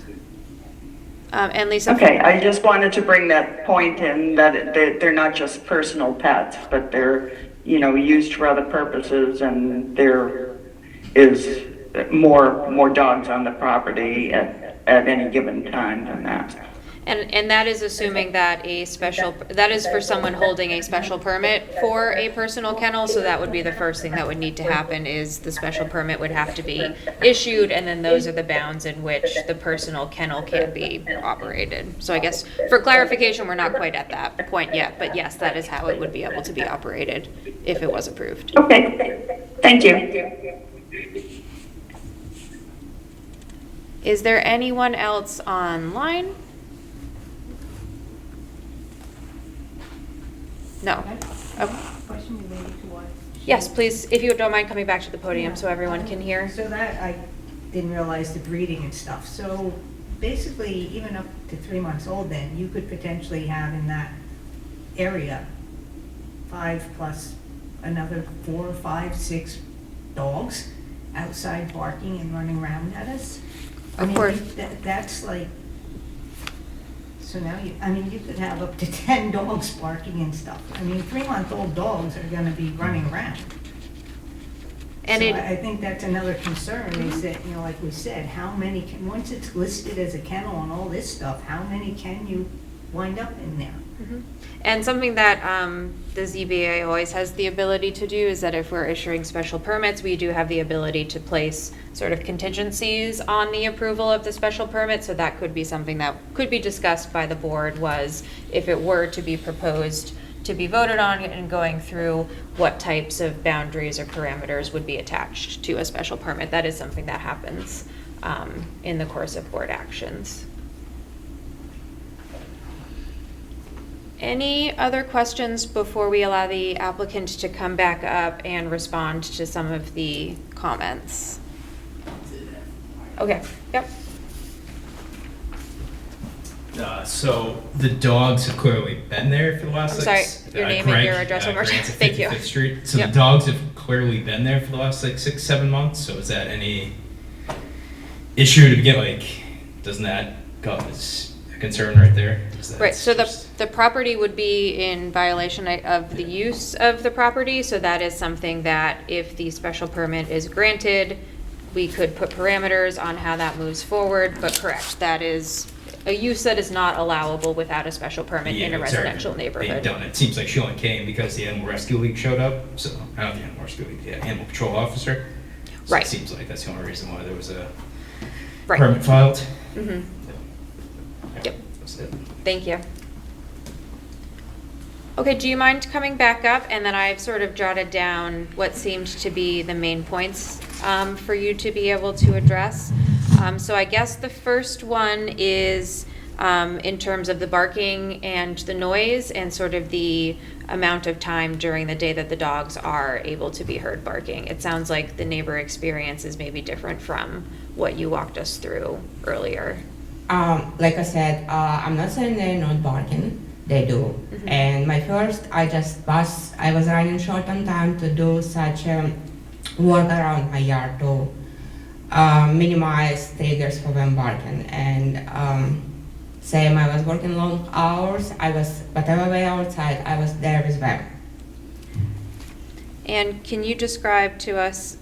And Lisa? Okay, I just wanted to bring that point in, that they're not just personal pets, but they're, you know, used for other purposes, and there is more dogs on the property at any given time than that. And that is assuming that that is for someone holding a special permit for a personal kennel, so that would be the first thing that would need to happen is the special permit would have to be issued, and then those are the bounds in which the personal kennel can be operated. So I guess for clarification, we're not quite at that point yet, but yes, that is how it would be able to be operated if it was approved. Okay, thank you. Is there anyone else online? No. Okay. Question related to what? Yes, please, if you don't mind coming back to the podium so everyone can hear. So that, I didn't realize the breeding and stuff. So basically, even up to 3 months old then, you could potentially have in that area 5 plus another 4, 5, 6 dogs outside barking and running around at us. Of course. That's like, so now you could have up to 10 dogs barking and stuff. I mean, 3-month-old dogs are gonna be running around. And So it, I think that's another concern, is that, you know, like we said, how many once it's listed as a kennel and all this stuff, how many can you wind up in there? and something that the ZBA always has the ability to do is that if we're issuing special permits, we do have the ability to place sort of contingencies on the approval of the special permit. So that could be something that could be discussed by the board, was if it were to be proposed to be voted on and going through, what types of boundaries or parameters would be attached to a special permit. That is something that happens in the course of board actions. Any other questions before we allow the applicant to come back up and respond to some of the comments? Okay, yep. So the dogs have clearly been there for the last. I'm sorry, your name and your address one more time. Thank you. 55th Street. So Yep. the dogs have clearly been there for the last like 6-7 months. So is that any issue to begin? Like, doesn't that cause a concern right there? Right, so the property would be in violation of the use of the property, so that is something that if the special permit is granted, we could put parameters on how that moves forward, but correct, that is a use that is not allowable without a special permit in a residential neighborhood. Done. It seems like she only came because the Animal Rescue League showed up. So not the Animal Rescue League, the Animal Patrol officer. So Right. It seems like that's the only reason why there was a Right. permit filed. Mhm. Yeah, Yep. That's it. Thank you. Okay, do you mind coming back up? And then I've sort of jotted down what seemed to be the main points for you to be able to address. So I guess the first one is in terms of the barking and the noise and sort of the amount of time during the day that the dogs are able to be heard barking. It sounds like the neighbor experience is maybe different from what you walked us through earlier. Like I said, I'm not saying they're not barking. They do. And my first, I was running short on time to do such work around my yard to minimize triggers for them barking. And same, I was working long hours. I was, whatever way outside, I was there with them. And can you describe to us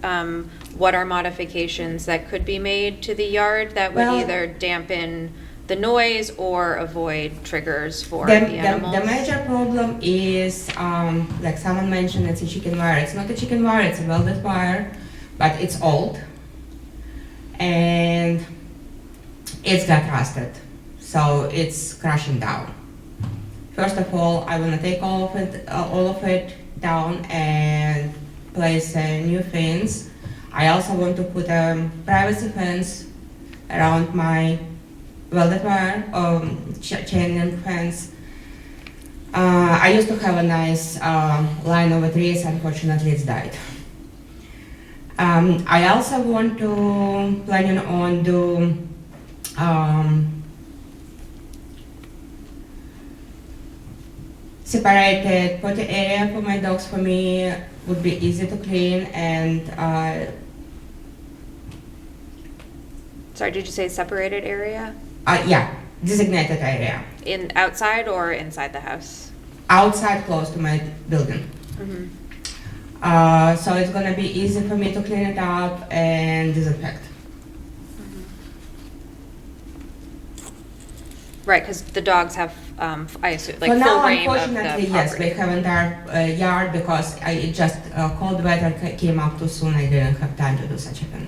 what are modifications that could be made to the yard that would Well, either dampen the noise or avoid triggers for The the animals? major problem is, like someone mentioned, it's a chicken wire. It's not a chicken wire, it's a velvet wire, but it's old. And it's got rusted, so it's crashing down. First of all, I want to take all of it down and place new fence. I also want to put a privacy fence around my velvet wire, chain link fence. I used to have a nice line of trees, unfortunately it's died. I also want to planning on do separated potty area for my dogs. For me would be easy to clean. And Sorry, did you say separated area? yeah, designated area In outside or inside the house? outside close to my building. Mhm. So it's gonna be easy for me to clean it up and disinfect. Right, because the dogs have, I assume, like For full now, reign of the unfortunately, yes, property. we have entire yard because it just cold weather came up too soon. I didn't have time to do such a thing.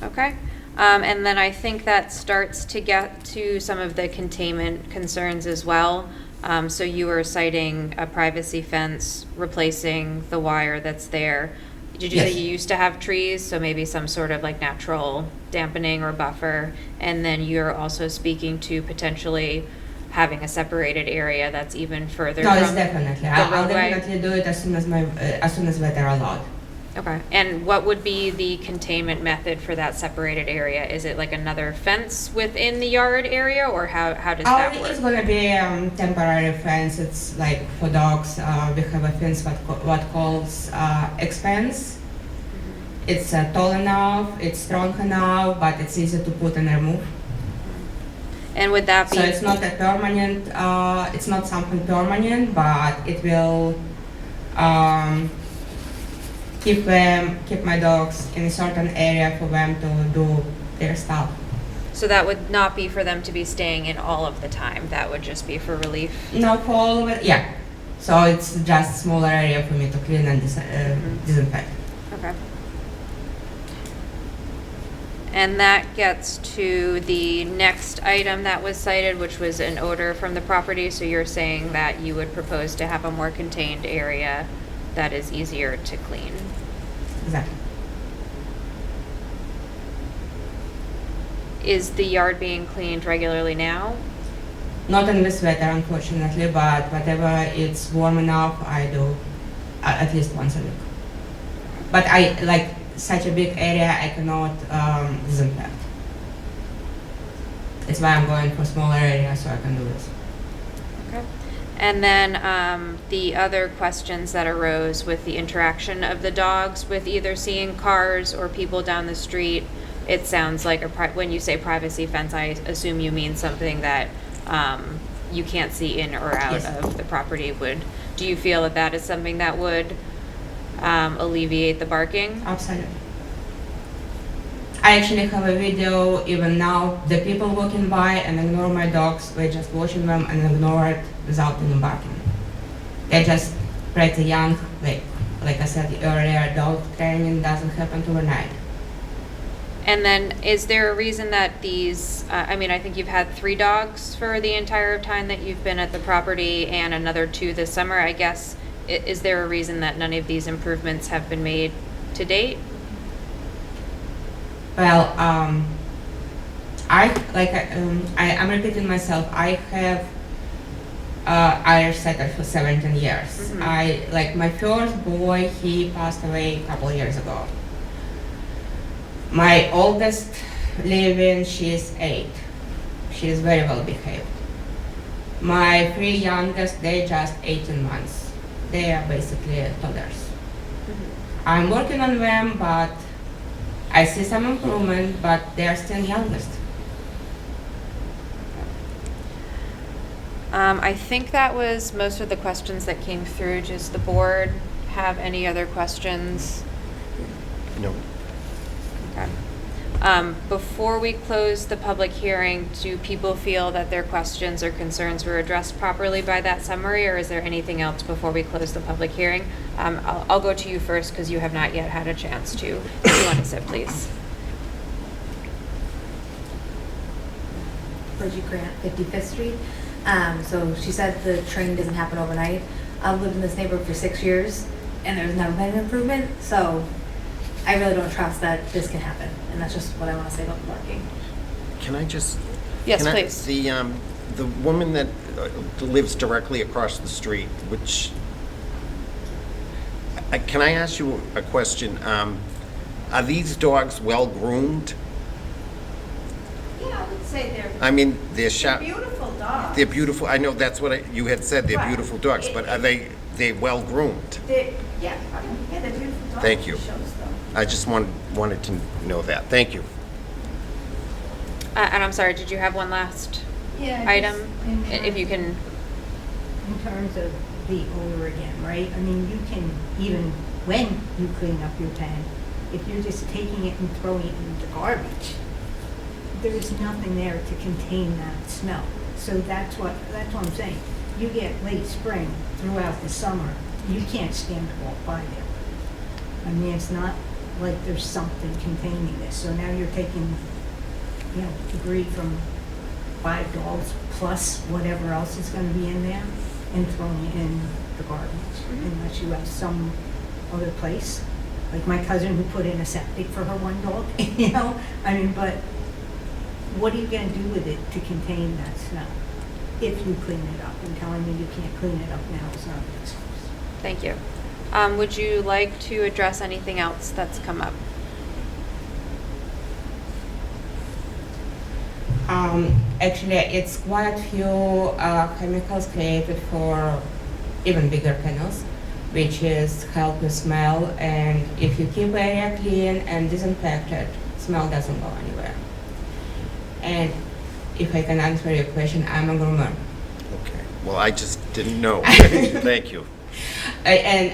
Okay, and then I think that starts to get to some of the containment concerns as well. So you were citing a privacy fence, replacing the wire that's there. Did you say Yes. you used to have trees, so maybe some sort of like natural dampening or buffer? And then you're also speaking to potentially having a separated area that's even further No, from it's definitely. the I'll roadway? definitely do it as soon as weather allowed. Okay, and what would be the containment method for that separated area? Is it like another fence within the yard area, or how does that It's work? gonna be temporary fence. It's like for dogs. We have a fence what calls expanse. It's tall enough, it's strong enough, but it's easy to put and remove. And would that be? So it's not a permanent. It's not something permanent, but it will keep my dogs in a certain area for them to do their stuff. So that would not be for them to be staying in all of the time, that would just be for relief? No, for all of it, yeah. So it's just smaller area for me to clean and disinfect. Okay. And that gets to the next item that was cited, which was an odor from the property. So you're saying that you would propose to have a more contained area that is easier to clean? Exactly. Is the yard being cleaned regularly now? Not in this weather, unfortunately, but whatever it's warm enough, I do at least once a week. But I like such a big area, I cannot disinfect. That's why I'm going for smaller area so I can do this. Okay. And then the other questions that arose with the interaction of the dogs with either seeing cars or people down the street, it sounds like when you say privacy fence, I assume you mean something that you can't see in or out Yes. of the property. Do you feel that that is something that would alleviate the barking? Absolutely. I actually have a video even now, the people walking by and ignore my dogs, we're just watching them and ignore it without even barking. They're just pretty young, like I said earlier, dog training doesn't happen overnight. And then, is there a reason that these, I mean, I think you've had 3 dogs for the entire time that you've been at the property and another 2 this summer, I guess. Is there a reason that none of these improvements have been made to date? Well, I'm repeating myself. I have Irish setter for 17 years. My first boy, he passed away a couple of years ago. My oldest living, she's 8. She is very well behaved. My 3 youngest, they just 18 months. They are basically toddlers. I'm working on them, but I see some improvement, but they are still youngest. I think that was most of the questions that came through. Does the board have any other questions? No. Okay. Before we close the public hearing, do people feel that their questions or concerns were addressed properly by that summary, or is there anything else before we close the public hearing? I'll go to you first because you have not yet had a chance to. If you want to sit, please. Bridget Grant, 55th Street. So she said the training doesn't happen overnight. I've lived in this neighborhood for 6 years, and there's never been an improvement, so I really don't trust that this can happen, and that's just what I want to say about the parking. Can I just? Yes, please. The woman that lives directly across the street, which, can I ask you a question? Are these dogs well groomed? Yeah, I would say they're. I mean, They're beautiful dogs. They're beautiful. I know that's what you had said. They're Right. beautiful dogs, but are they well groomed? Yeah, they're beautiful dogs. Thank you. It shows them. I just wanted to know that. Thank you. And I'm sorry, did you have one last Yeah, item? just If you can. in terms of the odor again, right? I mean, you can, even when you clean up your pen, if you're just taking it and throwing it in the garbage, there's nothing there to contain that smell. So that's what I'm saying. You get late spring throughout the summer, you can't stand to walk by there. I mean, it's not like there's something containing this. So now you're taking, debris from 5 dogs plus whatever else is going to be in there and throwing it in the garbage, unless you have some other place. Like my cousin who put in a septic for her 1 dog, I mean, but what are you going to do with it to contain that smell if you clean it up? And telling me you can't clean it up now is not an excuse. Thank you. Would you like to address anything else that's come up? Actually, it's quite a few chemicals created for even bigger kennels, which is help with smell, and if you keep area clean and disinfected, smell doesn't go anywhere. And if I can answer your question, I'm a groomer. Okay. Well, I just didn't know. Thank you. And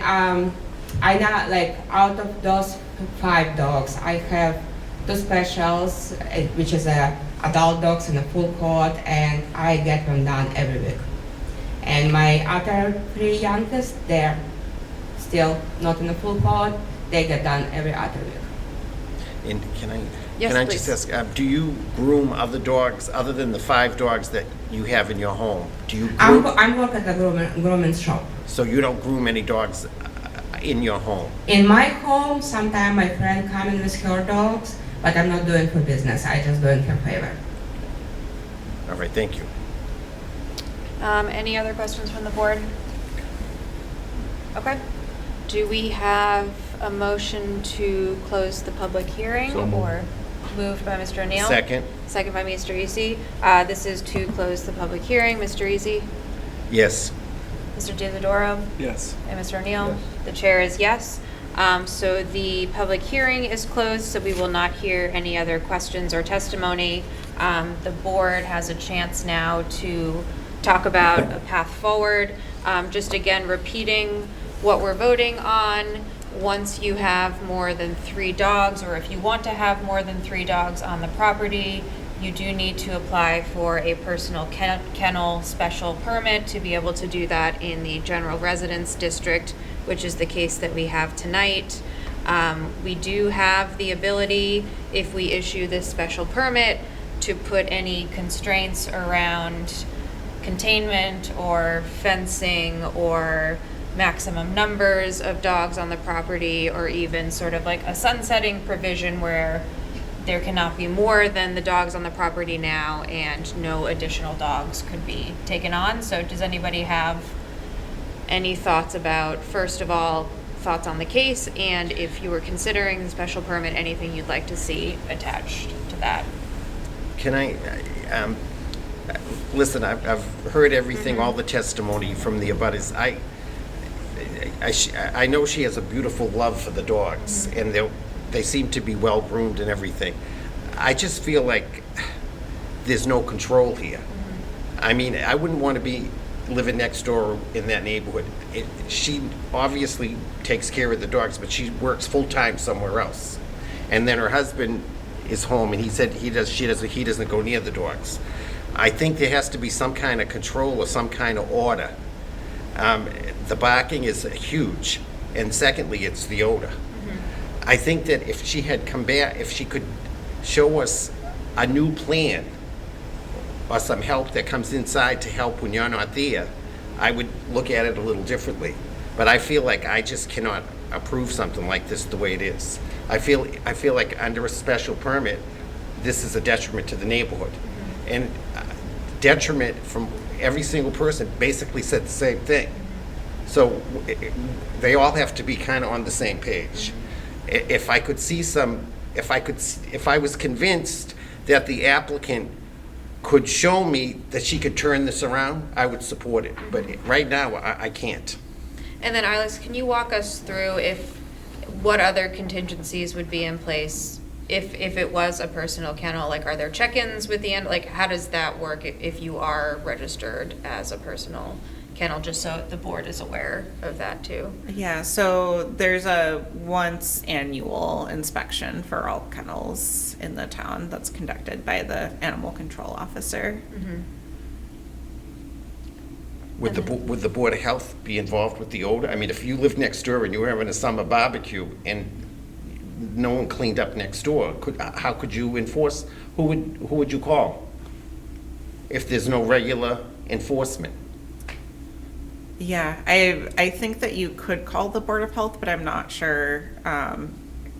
I now, out of those 5 dogs, I have 2 specials, which is adult dogs in a full coat, and I get them done every week. And my other 3 youngest, they're still not in a full coat. They get done every other week. And Yes, can I please. just ask, do you groom other dogs other than the 5 dogs that you have in your home? Do you groom? I'm working at a grooming shop. So you don't groom any dogs in your home? In my home, sometimes my friend come in with her dogs, but I'm not doing for business. I just doing for favor. All right, thank you. Any other questions from the board? Okay. Do we have a motion to close the public hearing? So moved. Or moved by Mr. O'Neill? Second? Second by Mr. Easy. This is to close the public hearing. Mr. Easy? Yes. Mr. Diodoro? Yes. And Mr. O'Neill? Yes. The chair is yes. So the public hearing is closed, so we will not hear any other questions or testimony. The board has a chance now to talk about a path forward. Just again, repeating what we're voting on. Once you have more than 3 dogs, or if you want to have more than 3 dogs on the property, you do need to apply for a personal kennel special permit to be able to do that in the general residence district, which is the case that we have tonight. We do have the ability, if we issue this special permit, to put any constraints around containment or fencing or maximum numbers of dogs on the property, or even sort of like a sunsetting provision where there cannot be more than the dogs on the property now and no additional dogs could be taken on. So does anybody have any thoughts about, first of all, thoughts on the case, and if you were considering the special permit, anything you'd like to see attached to that? Can I, listen, I've heard everything, all the testimony from the abutters. I know she has a beautiful love for the dogs, and they seem to be well groomed and everything. I just feel like there's no control here. I mean, I wouldn't want to be living next door in that neighborhood. She obviously takes care of the dogs, but she works full-time somewhere else. And then her husband is home, and he said he doesn't go near the dogs. I think there has to be some kind of control or some kind of order. The barking is huge, and secondly, it's the odor. I think that if she had come back, if she could show us a new plan or some help that comes inside to help when you're not there, I would look at it a little differently. But I feel like I just cannot approve something like this the way it is. I feel like under a special permit, this is a detriment to the neighborhood. And detriment from every single person basically said the same thing. So they all have to be kind of on the same page. If I could see if I was convinced that the applicant could show me that she could turn this around, I would support it. But right now, I can't. And then Alex, can you walk us through what other contingencies would be in place if it was a personal kennel? Like, are there check-ins with the end? Like, how does that work if you are registered as a personal kennel, just so the board is aware of that too? Yeah, so there's a once annual inspection for all kennels in the town that's conducted by the animal control officer. Would the Board of Health be involved with the odor? I mean, if you lived next door and you were having a summer barbecue and no one cleaned up next door, how could you enforce? Who would you call if there's no regular enforcement? Yeah, I think that you could call the Board of Health, but I'm not sure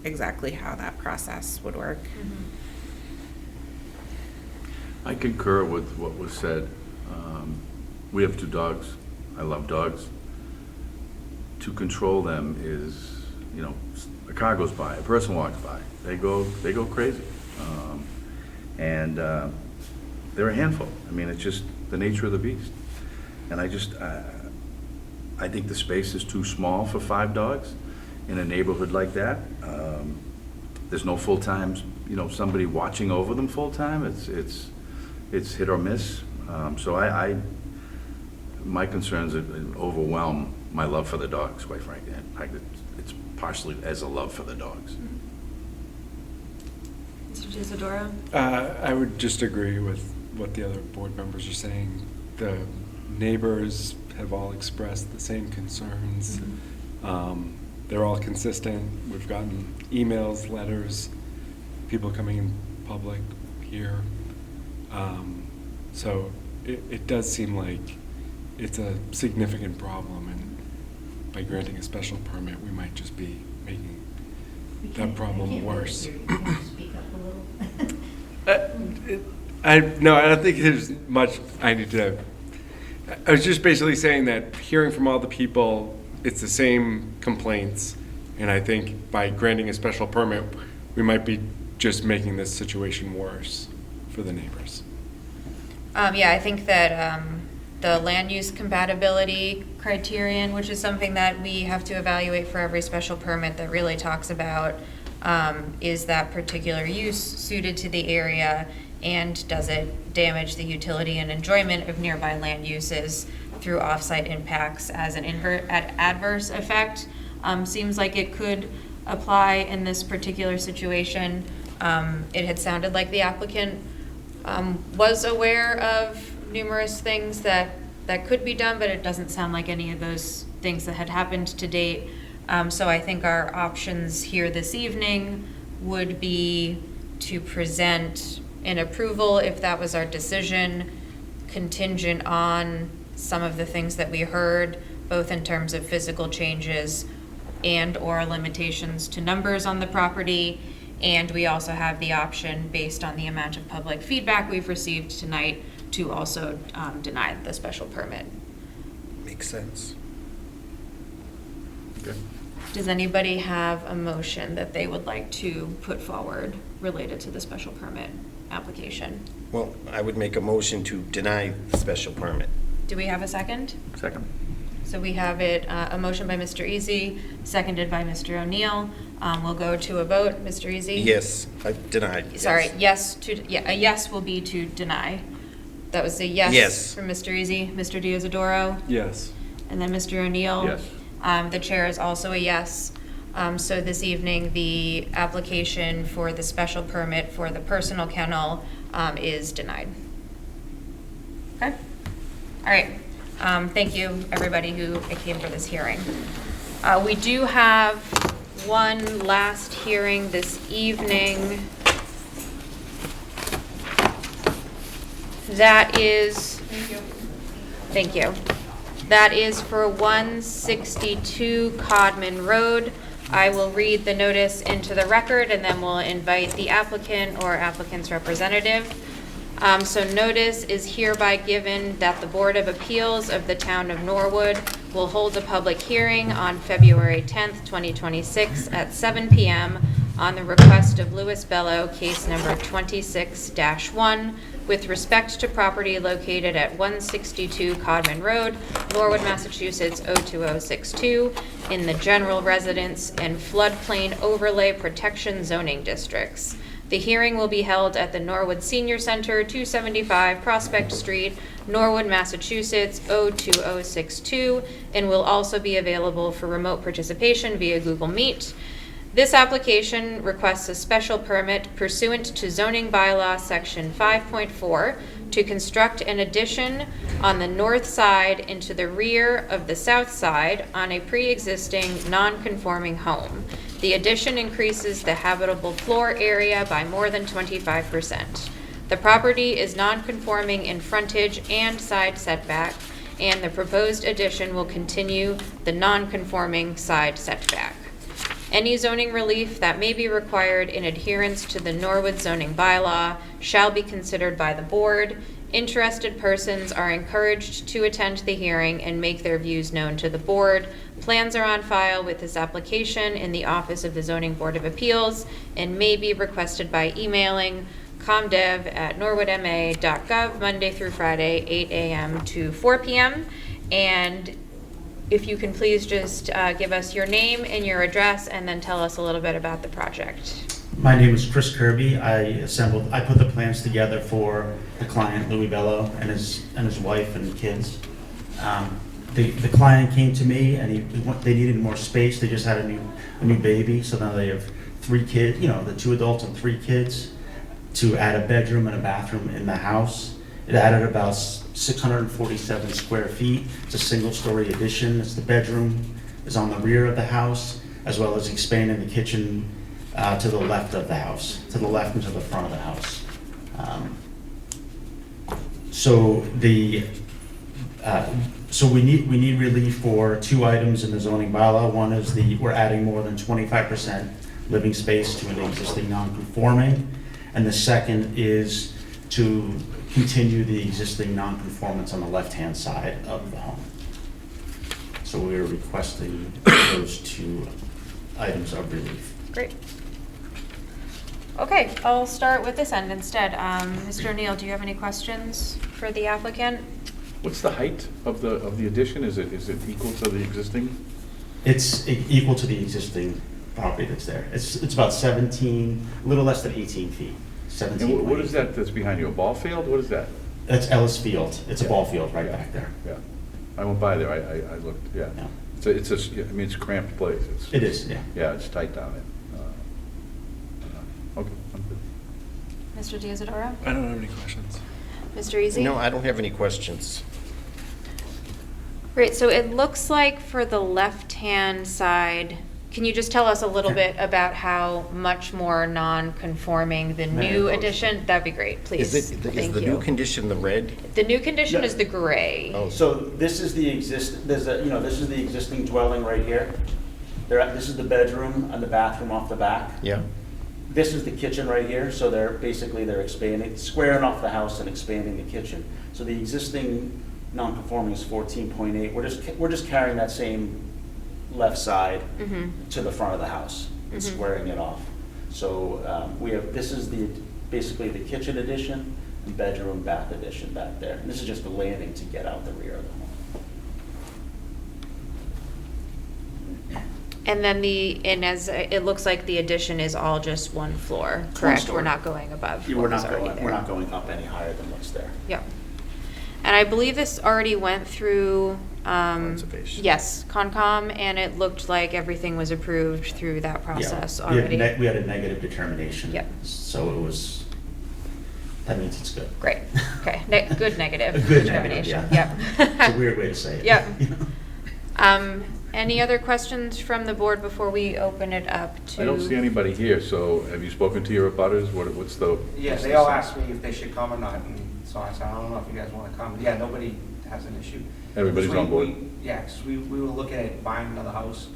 exactly how that process would work. I concur with what was said. We have 2 dogs. I love dogs. To control them is, a car goes by, a person walks by, they go crazy. And they're a handful. I mean, it's just the nature of the beast. And I think the space is too small for 5 dogs in a neighborhood like that. There's no full-time, somebody watching over them full-time. It's hit or miss. So my concerns overwhelm my love for the dogs, quite frankly. In fact, it's partially as a love for the dogs. Mr. Isidoro? I would just agree with what the other board members are saying. The neighbors have all expressed the same concerns. They're all consistent. We've gotten emails, letters, people coming in public here. So it does seem like it's a significant problem, and by granting a special permit, we might just be making that problem worse. I don't think there's much I need to. I was just basically saying that hearing from all the people, it's the same complaints, and I think by granting a special permit, we might be just making this situation worse for the neighbors. Yeah, I think that the land use compatibility criterion, which is something that we have to evaluate for every special permit, that really talks about is that particular use suited to the area, and does it damage the utility and enjoyment of nearby land uses through off-site impacts as an adverse effect. Seems like it could apply in this particular situation. It had sounded like the applicant was aware of numerous things that could be done, but it doesn't sound like any of those things that had happened to date. So I think our options here this evening would be to present an approval if that was our decision, contingent on some of the things that we heard, both in terms of physical changes and/or limitations to numbers on the property. And we also have the option, based on the amount of public feedback we've received tonight, to also deny the special permit. Makes sense. Okay. Does anybody have a motion that they would like to put forward related to the special permit application? Well, I would make a motion to deny the special permit. Do we have a second? Second. So we have it, a motion by Mr. Easy, seconded by Mr. O'Neill. We'll go to a vote. Mr. Easy? Yes, I denied. yes. Sorry, a yes will be to deny. That was a yes. Yes. From Mr. Easy. Mr. Diaz-Adoro? Yes. And then Mr. O'Neill? Yes. The chair is also a yes. So this evening, the application for the special permit for the personal kennel is denied. Okay? All right. Thank you, everybody who came for this hearing. We do have one last hearing this evening. That is... Thank you. That is for 162 Codman Road. I will read the notice into the record, and then we'll invite the applicant or applicant's representative. So notice is hereby given that the Board of Appeals of the Town of Norwood will hold a public hearing on February 10th, 2026 at 7 p.m. on the request of Louis Bello, case number 26-1, with respect to property located at 162 Codman Road, Norwood, Massachusetts 02062, in the General Residence and Floodplain Overlay Protection Zoning Districts. The hearing will be held at the Norwood Senior Center, 275 Prospect Street, Norwood, Massachusetts 02062, and will also be available for remote participation via Google Meet. This application requests a special permit pursuant to zoning bylaw section 5.4 to construct an addition on the north side into the rear of the south side on a pre-existing non-conforming home. The addition increases the habitable floor area by more than 25%. The property is non-conforming in frontage and side setback, and the proposed addition will continue the non-conforming side setback. Any zoning relief that may be required in adherence to the Norwood zoning bylaw shall be considered by the board. Interested persons are encouraged to attend the hearing and make their views known to the board. Plans are on file with this application in the Office of the Zoning Board of Appeals and may be requested by emailing comdev@norwoodma.gov Monday through Friday, 8 a.m. to 4 p.m. And if you can please just give us your name and your address and then tell us a little bit about the project. My name is Chris Kirby. I put the plans together for the client, Louis Bello, and his wife and kids. The client came to me and they needed more space. They just had a new baby, so now they have 3 kids, the 2 adults and 3 kids, to add a bedroom and a bathroom in the house. It added about 647 square feet. It's a single-story addition. The bedroom is on the rear of the house, as well as expanding the kitchen to the left of the house, to the left and to the front of the house. So we need relief for 2 items in the zoning bylaw. One is we're adding more than 25% living space to an existing non-conforming, and the second is to continue the existing non-conformance on the left-hand side of the home. So we are requesting those 2 items of relief. Great. Okay, I'll start with this end instead. Mr. O'Neill, do you have any questions for the applicant? What's the height of the addition? Is it equal to the existing? It's equal to the existing property that's there. It's about 17, a little less than 18 feet. 17. And what is that that's behind you? A ball field? What is that? That's Ellis Field. It's a ball field right back there. Yeah, I went by there. I looked. Yeah. It's a it's a cramped place. It is. Yeah. Yeah, it's tight down there. Okay. I'm good. Mr. Diaz-Adoro? I don't have any questions. Mr. Easy? No, I don't have any questions. Great, so it looks like for the left-hand side, can you just tell us a little bit about how much more non-conforming the new addition? That'd be great, please. Is Thank the new you. condition the red? The new condition Yeah. is the gray. Oh. So this is the this is the existing dwelling right here. This is the bedroom and the bathroom off the back. Yeah. This is the kitchen right here, so they're expanding, squaring off the house and expanding the kitchen. So the existing non-conforming is 14.8. We're just carrying that same left side to the front of the house and squaring it off. So this is basically the kitchen addition and bedroom bath addition back there. And this is just the landing to get out the rear of the home. And then as it looks like the addition is all just one floor, correct? story. We're not going above Yeah, what we're was not already going, there. we're not going up any higher than what's there. Yep. And I believe this already went through, Conservation. yes, Concom, and it looked like everything was approved through that process Yeah, already. we had a negative determination. Yep. So that means it's good. Great, okay, good negative A good determination, negative, yep. It's a weird way to say it. Yep. You know? Any other questions from the board before we open it up to? I don't see anybody here, so have you spoken to your abutters? What's the? Yeah, what's they the all sense? asked me if they should come or not, and so I said, I don't know if you guys want to come. Yeah, nobody has an issue. Everybody's on board? Yeah, because we were looking at buying another house,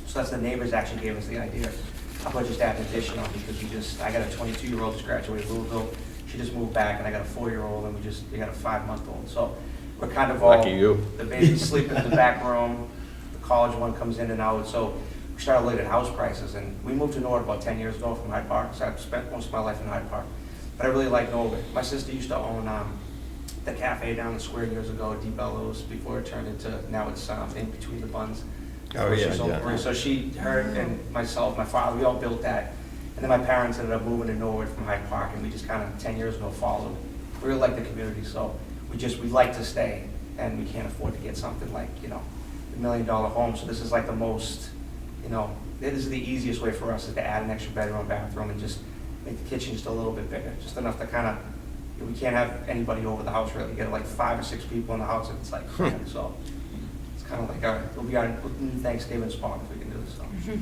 so that's the neighbors actually gave us the idea. How about just add an addition on, because I got a 22-year-old just graduated Louisville, she just moved back, and I got a 4-year-old, and we got a 5-month-old, so we're kind of all. Lucky you. The baby's sleeping in the back room, the college one comes in and out, so we started looking at house prices, and we moved to Norwood about 10 years ago from Hyde Park, so I've spent most of my life in Hyde Park. But I really like Norwood. My sister used to own the cafe down the square years ago, Deep Bellows, before it turned into, now it's in between the buns. Oh, yeah, She's over it. So her and myself, my father, we all built that. And then my parents ended up moving to Norwood from Hyde Park, and we just kind of 10 years ago followed. We really like the community, so we like to stay, and we can't afford to get something like, $1 million home. So this is like the most, this is the easiest way for us is to add an extra bedroom, bathroom, and just make the kitchen just a little bit bigger, just enough to kind of, we can't have anybody over the house really. You get like 5 or 6 people in the house, and it's like, so it's kind of like it'll be our new Thanksgiving spot if we can do this. So.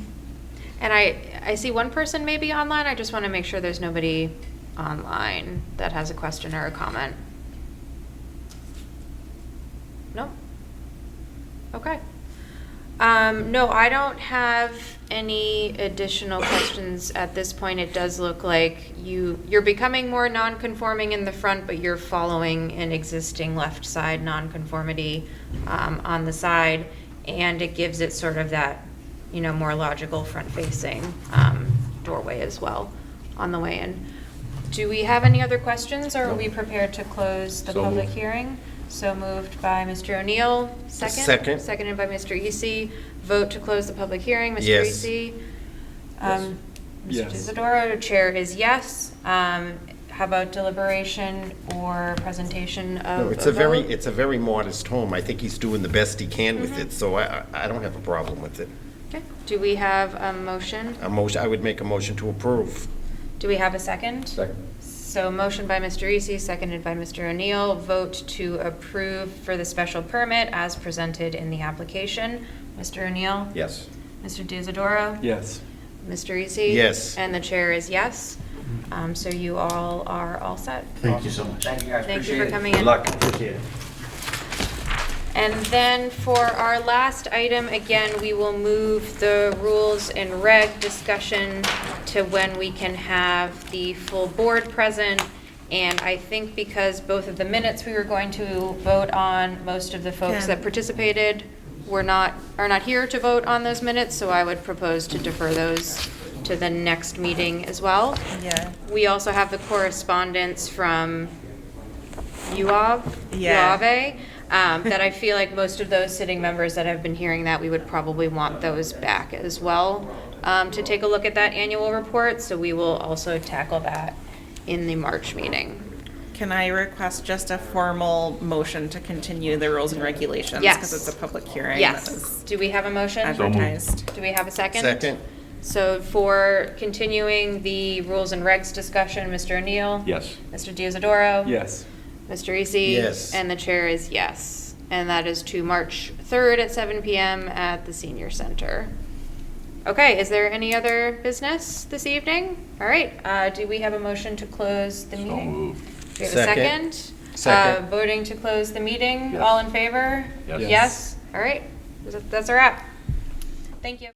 And I see one person maybe online. I just want to make sure there's nobody online that has a question or a comment. No? Okay. No, I don't have any additional questions at this point. It does look like you're becoming more non-conforming in the front, but you're following an existing left side non-conformity on the side, and it gives it sort of that, more logical front-facing doorway as well on the way in. Do we have any other questions, or are we prepared to close the So public moved. hearing? So moved by Mr. O'Neill, second? Second. Seconded by Mr. Easy. Vote to close the public hearing, Mr. Yes. Easy? Yes. Mr. Yes. Isidoro, chair is yes. How about deliberation or presentation of No, it's a a very vote? modest home. I think he's doing the best he can with it, so I don't have a problem with it. Okay. Do we have a motion? I would make a motion to approve. Do we have a second? Second. So motion by Mr. Easy, seconded by Mr. O'Neill. Vote to approve for the special permit as presented in the application. Mr. O'Neill? Yes. Mr. D'Isidoro? Yes. Mr. Easy? Yes. And the chair is yes. So you all are all set. Thank you so much. Thank you guys. Thank Appreciate you for it. coming Good in. luck. Appreciate it. And then for our last item, again, we will move the rules and reg discussion to when we can have the full board present. And I think because both of the minutes we were going to vote on, most of the folks that participated are not here to vote on those minutes, so I would propose to defer those to the next meeting as well. Yeah. We also have the correspondence from Yeah. UAVE, that I feel like most of those sitting members that have been hearing that, we would probably want those back as well, to take a look at that annual report, so we will also tackle that in the March meeting. Can I request just a formal motion to continue the rules and regulations? Yes. Because it's a public hearing. that Yes. was Do we have a motion? Advertised. Do we have a second? Second. So for continuing the rules and regs discussion, Mr. O'Neill? Yes. Mr. D'Isidoro? Yes. Mr. Easy? Yes. And the chair is yes. and that is to March 3rd at 7 p.m. at the Senior Center. Okay, is there any other business this evening? All right, do we have a motion to close the meeting? So moved. Do we have a Second. second? Second. Voting to close the meeting, Yes. all in favor? Yes. Yes? All right, that's a wrap. Thank you.